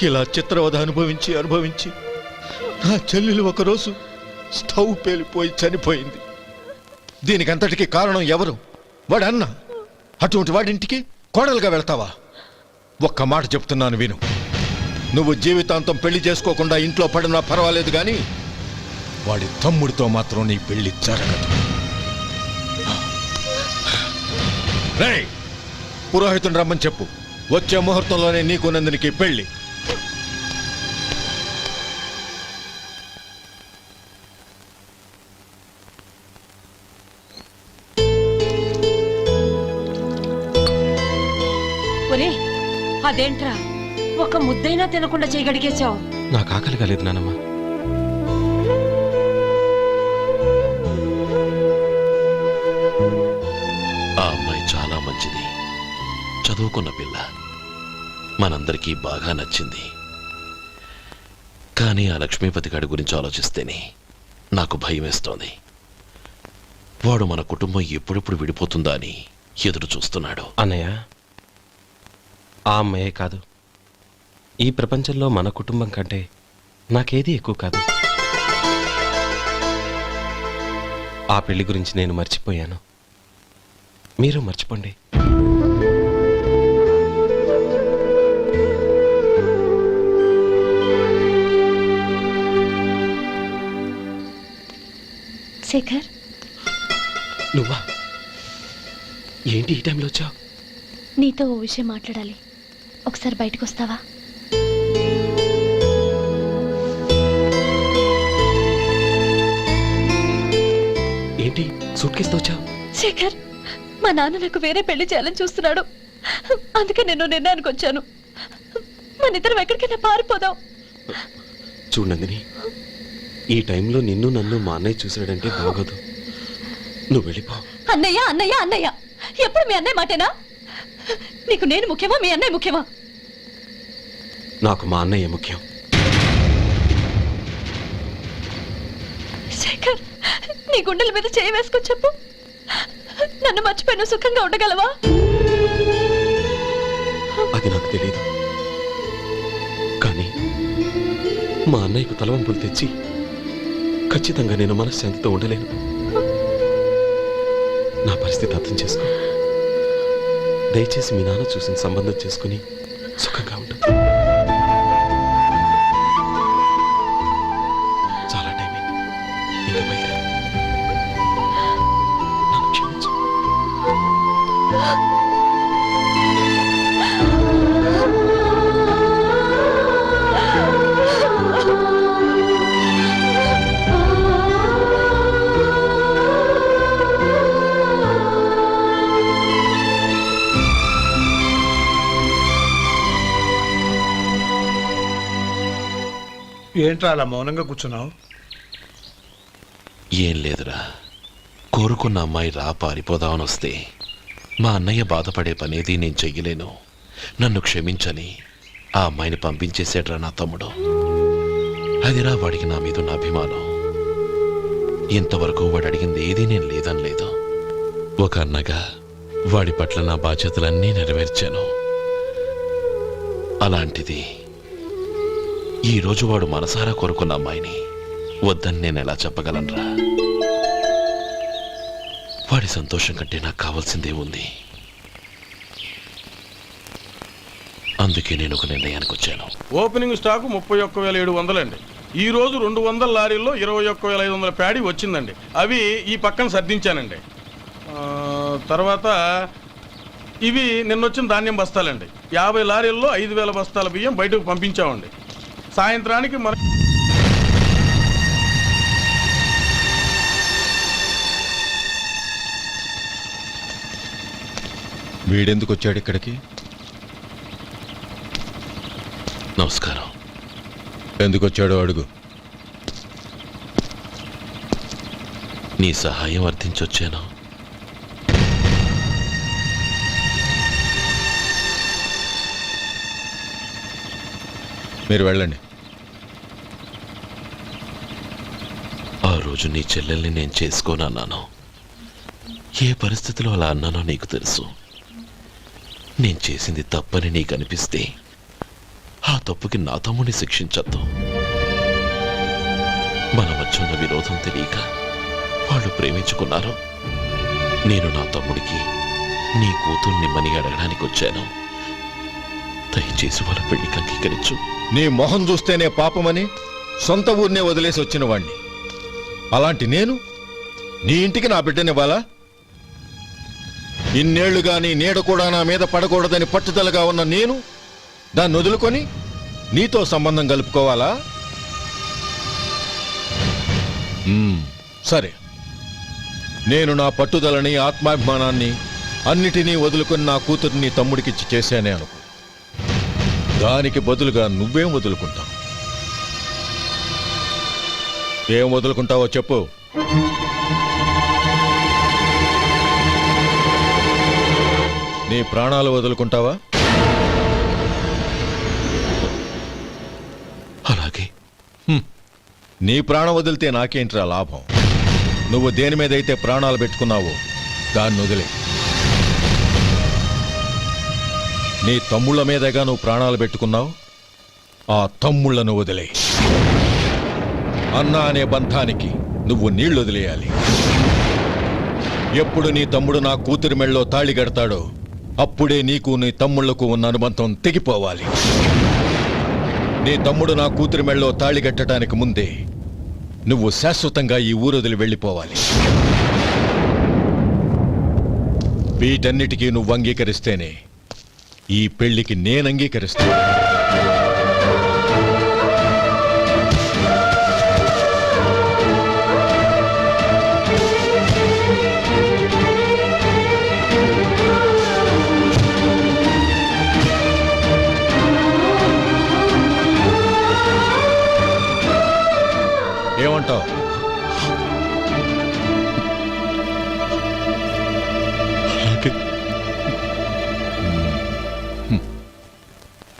Speaker 5: ఇలా చిత్రవధ అనుభవించి నా చెల్లెలు ఒకరోజు స్టవ్ పేలిపోయి చనిపోయింది. దీనికంతటికి కారణం ఎవరు? వాడు అన్న. అటువంటి వాడింటికి కోడలుగా వెళ్తావా? ఒక్క మాట చెప్తున్నాను విను. నువ్వు జీవితాంతం పెళ్లి చేసుకోకుండా ఇంట్లో పడినా పర్వాలేదు, కానీ వాడి తమ్ముడితో మాత్రం నీ పెళ్లి జరగదు. రేయ్, పురోహితుని రమ్మని చెప్పు. వచ్చే ముహూర్తంలోనే నీకు నందినికి పెళ్లి.
Speaker 10: ఒరే అదేంట్రా ఒక ముద్దైనా తినకుండా చేయగడిగేశావు.
Speaker 11: నాకు ఆకలి కాలేదు నానమ్మ.
Speaker 3: ఆ అమ్మాయి చాలా మంచిది, చదువుకున్న పిల్ల, మనందరికీ బాగా నచ్చింది. కానీ ఆ లక్ష్మీపతి గారి గురించి ఆలోచిస్తేనే నాకు భయం వేస్తోంది. వాడు మన కుటుంబం ఎప్పుడెప్పుడు విడిపోతుందా అని ఎదురు చూస్తున్నాడు.
Speaker 11: అన్నయ్య, ఆ అమ్మాయే కాదు, ఈ ప్రపంచంలో మన కుటుంబం కంటే నాకేది ఎక్కువ కాదు. ఆ పెళ్లి గురించి నేను మర్చిపోయాను, మీరు మర్చిపోండి.
Speaker 1: శేఖర్,
Speaker 11: నువ్వా? ఏంటి ఈ టైంలో వచ్చావు?
Speaker 1: నీతో ఓ విషయం మాట్లాడాలి. ఒకసారి బయటకు వస్తావా?
Speaker 11: ఏంటి సూట్ కేసుతో వచ్చావు?
Speaker 1: శేఖర్, మా నాన్న నాకు వేరే పెళ్లి చేయాలని చూస్తున్నాడు. అందుకే నేను నిర్ణయానికి వచ్చాను. మన ఇద్దరం ఎక్కడికైనా పారిపోదాం.
Speaker 11: చూడు నందిని, ఈ టైంలో నిన్ను నన్ను మా అన్నయ్య చూశాడంటే బాగోదు. నువ్వు వెళ్ళిపో.
Speaker 1: అన్నయ్య అన్నయ్య అన్నయ్య, ఎప్పుడు మీ అన్నయ్య మాటేనా? నీకు నేను ముఖ్యమా, మీ అన్నయ్య ముఖ్యమా?
Speaker 11: నాకు మా అన్నయ్య ముఖ్యం.
Speaker 1: శేఖర్, నీ గుండెల మీద చేయి వేసుకొని చెప్పు, నన్ను మర్చిపోయిన సుఖంగా ఉండగలవా?
Speaker 11: అది నాకు తెలియదు, కానీ మా అన్నయ్యకు తలవంపులు తెచ్చి ఖచ్చితంగా నేను మనశ్శాంతితో ఉండలేను. నా పరిస్థితి అర్థం చేసుకో. దయచేసి మీ నాన్న చూసిన సంబంధం చేసుకుని సుఖంగా ఉండు. చాలా టైం అయింది, ఇంకా బయలుదేరు. నన్ను క్షమించు.
Speaker 13: ఏంట్రా అలా మౌనంగా కూర్చున్నావు?
Speaker 3: ఏం లేదురా, కోరుకున్న అమ్మాయి రా పారిపోదామని వస్తే మా అన్నయ్య బాధపడే పనేది నేను చెయ్యలేను, నన్ను క్షమించని ఆ అమ్మాయిని పంపించేసాడ్రా నా తమ్ముడు. అదిరా వాడికి నా మీద ఉన్న అభిమానం. ఇంతవరకు వాడు అడిగింది ఏదీ నేను లేదని లేదు. ఒక అన్నగా వాడి పట్ల నా బాధ్యతలన్నీ నెరవేర్చాను. అలాంటిది ఈరోజు వాడు మనసారా కోరుకున్న అమ్మాయిని వద్దని నేను ఎలా చెప్పగలనురా? వాడి సంతోషం కంటే నాకు కావాల్సిందే ఉంది. అందుకే నేను ఒక నిర్ణయానికి వచ్చాను.
Speaker 15: ఓపెనింగ్ స్టాక్ 31,700 అండి. ఈ రోజు 200 లారీల్లో 21,500 ప్యాడీ వచ్చిందండి. అవి ఈ పక్కన సర్దించానండి. తర్వాత ఇవి నిన్నొచ్చిన ధాన్యం బస్తాలండి. 50 లారీల్లో 5,000 బస్తాల బియ్యం బయటకు పంపించామండి. సాయంత్రానికి మన
Speaker 5: వీడెందుకు వచ్చాడు ఇక్కడికి?
Speaker 3: నమస్కారం.
Speaker 5: ఎందుకు వచ్చాడో అడుగు.
Speaker 3: నీ సహాయం అర్థించొచ్చాను.
Speaker 5: మీరు వెళ్ళండి.
Speaker 3: ఆ రోజు నీ చెల్లెల్ని నేను చేసుకోనన్నాను. ఏ పరిస్థితిలో అలా అన్నానో నీకు తెలుసు. నేను చేసింది తప్పని నీకు అనిపిస్తే ఆ తప్పుకి నా తమ్ముడిని శిక్షించద్దు. మన మధ్య ఉన్న విరోధం తెలియక వాళ్ళు ప్రేమించుకున్నారు. నేను నా తమ్ముడికి నీ కూతుర్ని మని అడగడానికి వచ్చాను. దయచేసి వాళ్ళ పెళ్లికి అంగీకరించు.
Speaker 5: నీ మొహం చూస్తేనే పాపమని సొంత ఊరినే వదిలేసి వచ్చిన వాణ్ణి. అలాంటి నేను నీ ఇంటికి నా బిడ్డనివ్వాలా? ఇన్నేళ్లుగా నీ నీడ కూడా నా మీద పడకూడదని పట్టుదలగా ఉన్న నేను దాన్ని వదులుకొని నీతో సంబంధం కలుపుకోవాలా? సరే, నేను నా పట్టుదలని, ఆత్మాభిమానాన్ని అన్నిటినీ వదులుకొని నా కూతుర్ని తమ్ముడికిచ్చి చేశానే అనుకో. దానికి బదులుగా నువ్వేం వదులుకుంటావు? ఏం వదులుకుంటావో చెప్పు. నీ ప్రాణాలు వదులుకుంటావా?
Speaker 3: అలాగే.
Speaker 5: నీ ప్రాణం వదిలితే నాకేంట్రా లాభం? నువ్వు దేని మీదైతే ప్రాణాలు పెట్టుకున్నావో దాన్ని వదిలే. నీ తమ్ముళ్ళ మీదగా నువ్వు ప్రాణాలు పెట్టుకున్నావు, ఆ తమ్ముళ్లను వదిలే. అన్న అనే బంధానికి నువ్వు నీళ్లు వదిలేయాలి. ఎప్పుడు నీ తమ్ముడు నా కూతురి మెళ్ళలో తాళి కడతాడో అప్పుడే నీకు నీ తమ్ముళ్లకు ఉన్న అనుబంధం తెగిపోవాలి. నీ తమ్ముడు నా కూతురి మెళ్ళలో తాళి కట్టడానికి ముందే నువ్వు శాశ్వతంగా ఈ ఊరొదిలి వెళ్ళిపోవాలి. వీటన్నిటికీ నువ్వు అంగీకరిస్తేనే ఈ పెళ్లికి నేను అంగీకరిస్తాను. ఏమంటావు?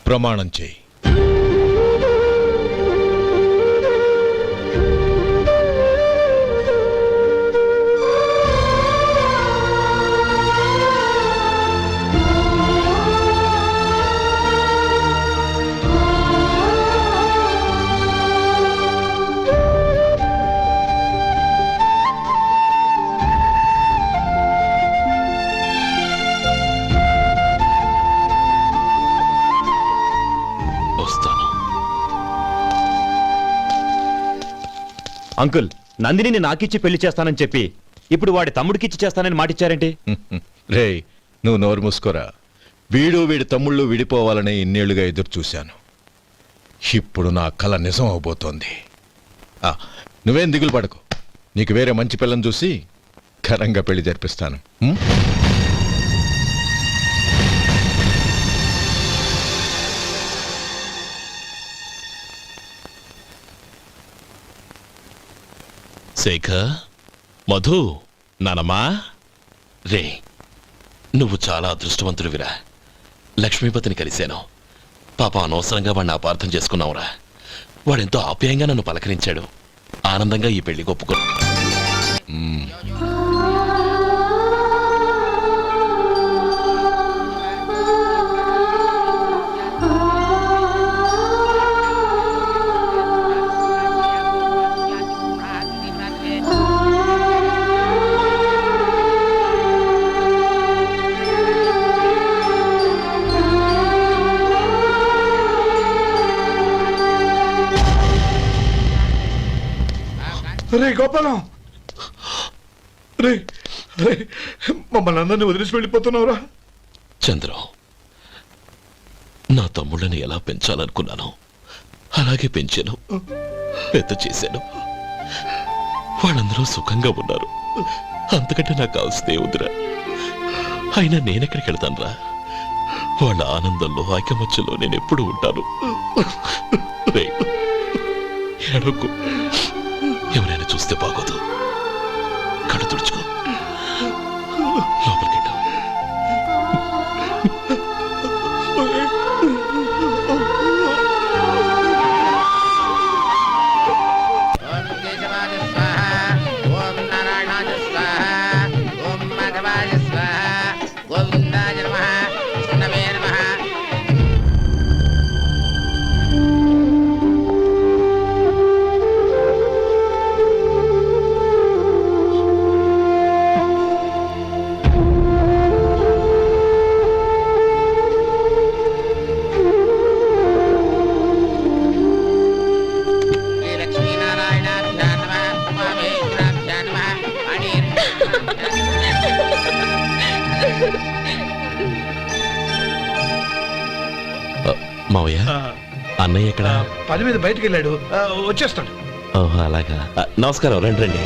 Speaker 5: ప్రమాణం చేయి.
Speaker 16: అంకుల్, నందిని నాకిచ్చి పెళ్లి చేస్తానని చెప్పి ఇప్పుడు వాడి తమ్ముడికిచ్చి చేస్తానని మాటిచ్చారేంటి?
Speaker 5: రే, నువ్వు నోరు మూసుకోరా. వీడి తమ్ముళ్ళు విడిపోవాలని ఇన్నేళ్లుగా ఎదురు చూశాను. ఇప్పుడు నా కల నిజం అవబోతోంది. నువ్వేం దిగులు పడకు. నీకు వేరే మంచి పిల్లని చూసి ఘనంగా పెళ్లి జరిపిస్తాను.
Speaker 3: శేఖర్, మధు, నానమ్మా, రే, నువ్వు చాలా అదృష్టవంతుడివిరా. లక్ష్మీపతిని కలిశాను. పాప అనవసరంగా వాడిని అపార్థం చేసుకున్నావురా. వాడెంతో ఆప్యాయంగా నన్ను పలకరించాడు. ఆనందంగా ఈ పెళ్లి ఒప్పుకో.
Speaker 13: రే గోపాలం, రే రే, మమ్మల్ని అందరినీ వదిలేసి వెళ్ళిపోతున్నావురా?
Speaker 3: చంద్రం, నా తమ్ముళ్ళని ఎలా పెంచాలనుకున్నాను అలాగే పెంచాను, పెద్ద చేశాను. వాళ్ళందరూ సుఖంగా ఉన్నారు. అంతకంటే నాకు కావలసిందే ఉందిరా. అయినా నేనెక్కడికి వెళ్తానురా? వాళ్ళ ఆనందంలో, ఐకమత్యంలో నేను ఎప్పుడు ఉంటాను. ఎడకు, ఎవరైనా చూస్తే బాగోదు. కళ్ళు తుడుచుకో, లోపలికి మావయ్య అన్నయ్య ఎక్కడ?
Speaker 13: పని మీద బయటికి వెళ్ళాడు, వచ్చేస్తాడు.
Speaker 3: ఓహో అలాగా. నమస్కారం, రండి రండి.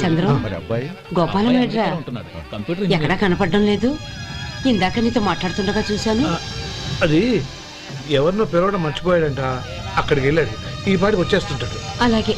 Speaker 10: చంద్రం, గోపాలం ఏడ్రా? ఎక్కడా కనపడడం లేదు. ఇందాక నీతో మాట్లాడుతుండగా చూశాను.
Speaker 13: అది ఎవరినో పిలవడం మర్చిపోయాడంట, అక్కడికి వెళ్ళాడు. ఈ పాటికి వచ్చేస్తుంటాడు.
Speaker 10: అలాగే.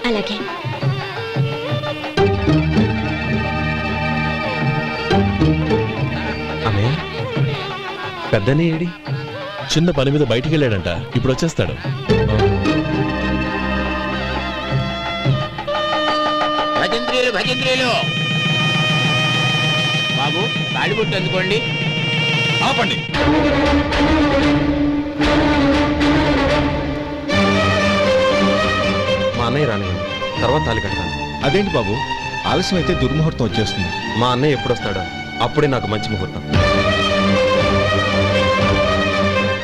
Speaker 1: అలాగే.
Speaker 3: అన్నయ్య, పెద్దనే ఏడి? చిన్న పని మీద బయటికి వెళ్ళాడంట, ఇప్పుడు వచ్చేస్తాడు.
Speaker 12: భజంత్రీలు భజంత్రీలు బాబు, తాళిబొట్టు అందుకోండి.
Speaker 7: ఆపండి.
Speaker 11: మా అన్నయ్య రానివ్వండి, తర్వాత తాళి కడతాను. అదేంటి బాబు, ఆలస్యం అయితే దుర్ముహూర్తం వచ్చేస్తుంది. మా అన్నయ్య ఎప్పుడు వస్తాడో అప్పుడే నాకు మంచి ముహూర్తం.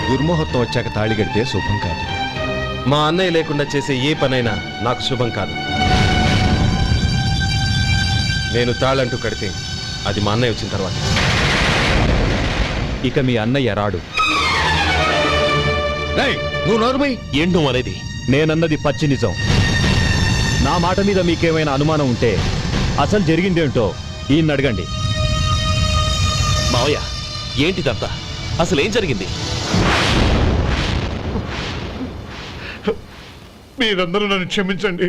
Speaker 11: దుర్ముహూర్తం వచ్చాక తాళి కడితే శుభం కాదు. మా అన్నయ్య లేకుండా చేసే ఏ పనైనా నాకు శుభం కాదు. నేను తాళంటూ కడితే అది మా అన్నయ్య వచ్చిన తర్వాత. ఇక మీ అన్నయ్య రాడు.
Speaker 3: నువ్వు నోరుమై. ఏంటో అనేది?
Speaker 16: నేనన్నది పచ్చి నిజం. నా మాట మీద మీకేమైనా అనుమానం ఉంటే అసలు జరిగిందేంటో ఈయన్ని అడగండి.
Speaker 3: మావయ్య, ఏంటిదంతా? అసలు ఏం జరిగింది?
Speaker 13: మీరందరూ నన్ను క్షమించండి.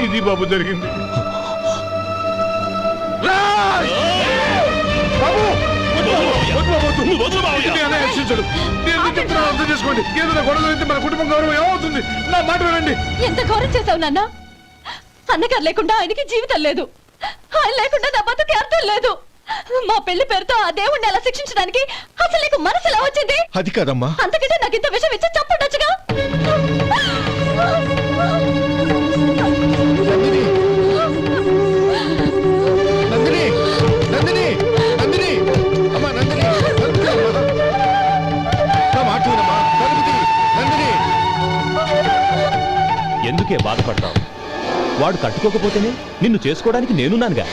Speaker 13: ఇది బాబు జరిగింది. అర్థం చేసుకోండి. ఏదైనా గొడవ అయితే మన కుటుంబం గౌరవం ఏమవుతుంది? నా మాట వినండి.
Speaker 1: ఎంత ఘోరం చేసావు నాన్న. అన్నగారు లేకుండా ఆయనకి జీవితం లేదు, ఆయన లేకుండా నా బతుకి అర్థం లేదు. మా పెళ్లి పేరుతో ఆ దేవుణ్ణి అలా శిక్షించడానికి అసలు నీకు మనసు ఎలా వచ్చింది?
Speaker 5: అది కాదమ్మా.
Speaker 1: అంతకంటే నాకు ఇంత విషయం ఇచ్చి చంపడొచ్చుగా.
Speaker 5: నందిని, నందిని, నందిని, అమ్మా నందిని, నా మాట వినమ్మా. నందిని,
Speaker 16: ఎందుకే బాధపడతావు? వాడు కట్టుకోకపోతేనే నిన్ను చేసుకోవడానికి నేనున్నానుగా.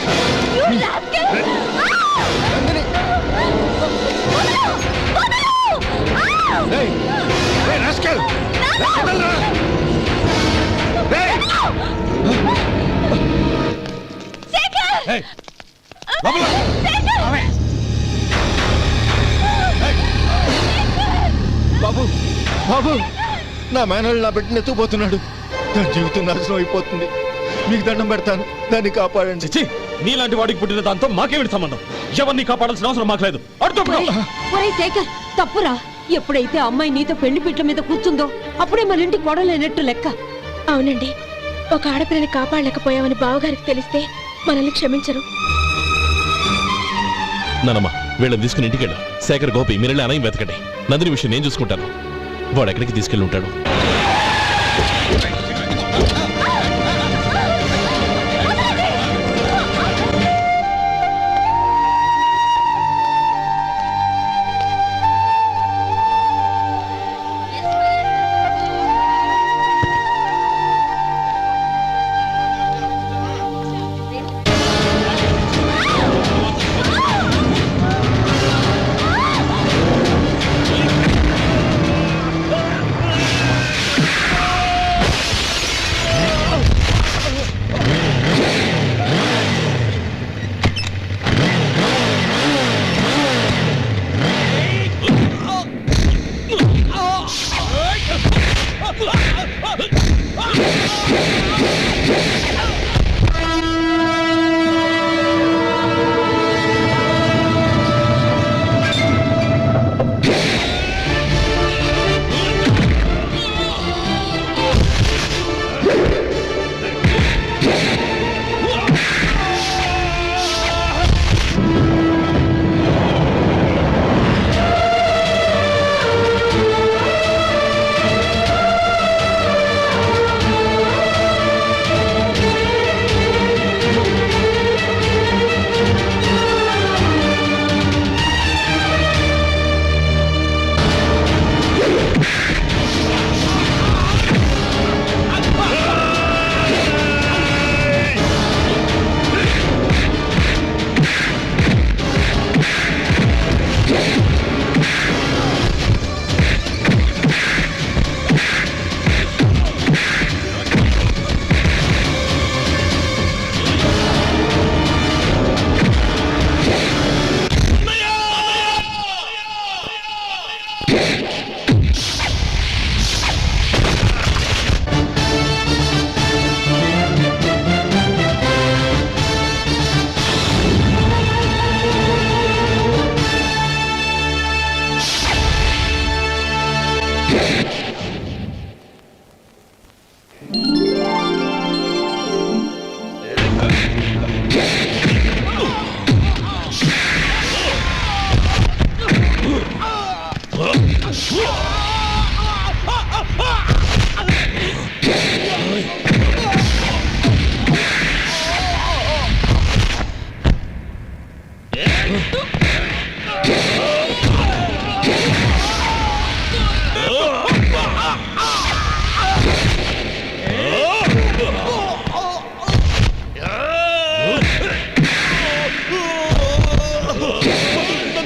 Speaker 5: బాబు, బాబు, నా మేనల్ని నా బిడ్డను ఎత్తుకుపోతున్నాడు. నా జీవితం నాశనం అయిపోతుంది. మీకు దండం పెడతాను, దాన్ని కాపాడండి.
Speaker 16: నీలాంటి వాడికి పుట్టిన దాంతో మాకేమిటి సంబంధం? ఎవరిని కాపాడాల్సిన అవసరం మాకు లేదు.
Speaker 10: ఒరేయ్ శేఖర్, తప్పురా. ఎప్పుడైతే అమ్మాయి నీతో పెళ్లి పీటల మీద కూర్చుందో అప్పుడే మన ఇంటి గొడవలేనట్టు లెక్క.
Speaker 1: అవునండి, ఒక ఆడపిల్లని కాపాడలేకపోయామని బావగారికి తెలిస్తే మనల్ని క్షమించరు.
Speaker 3: నానమ్మ, వీళ్ళని తీసుకుని ఇంటికి వెళ్ళు. శేఖర్, గోపి, మీరెళ్ళి అన్నయ్య వెతకండి. నందిని విషయం నేను చూసుకుంటాను. వాడు ఎక్కడికి తీసుకెళ్ళి ఉంటాడు?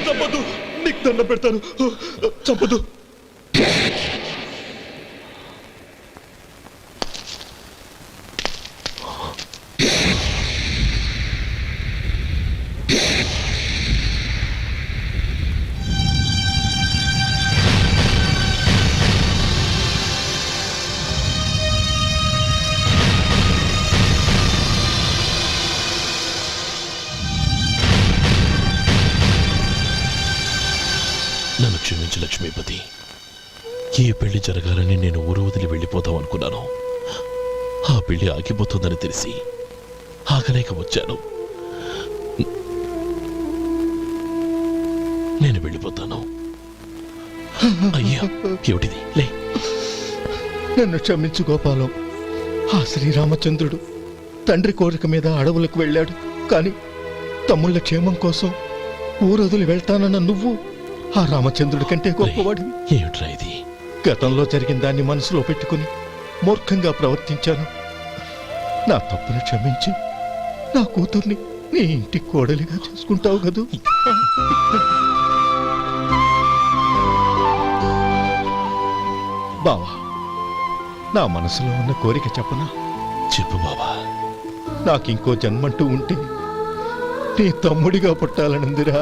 Speaker 13: చంపదు, నీకు దండ పెడతాను, చంపదు.
Speaker 3: నన్ను క్షమించు లక్ష్మీపతి. ఈ పెళ్లి జరగాలని నేను ఊరు వదిలి వెళ్ళిపోతాం అనుకున్నాను. ఆ పెళ్లి ఆగిపోతుందని తెలిసి ఆగలేక వచ్చాను. నేను వెళ్ళిపోతాను. అయ్యో, ఏమిటిది? లే.
Speaker 13: నన్ను క్షమించు గోపాలం. ఆ శ్రీరామచంద్రుడు తండ్రి కోరిక మీద అడవులకు వెళ్ళాడు. కానీ తమ్ముళ్ళ క్షేమం కోసం ఊరొదిలి వెళ్తానన్న నువ్వు ఆ రామచంద్రుడి కంటే గొప్పవాడివి.
Speaker 3: ఏమిట్రా ఇది?
Speaker 13: గతంలో జరిగిన దాన్ని మనసులో పెట్టుకుని మూర్ఖంగా ప్రవర్తించాను. నా తప్పును క్షమించి నా కూతుర్ని నీ ఇంటి కోడలిగా చేసుకుంటావు కదూ? బావా, నా మనసులో ఉన్న కోరిక చెప్పనా?
Speaker 3: చెప్పు బావా.
Speaker 13: నాకింకో జన్మంటూ ఉంటే నీ తమ్ముడిగా పుట్టాలనుందిరా.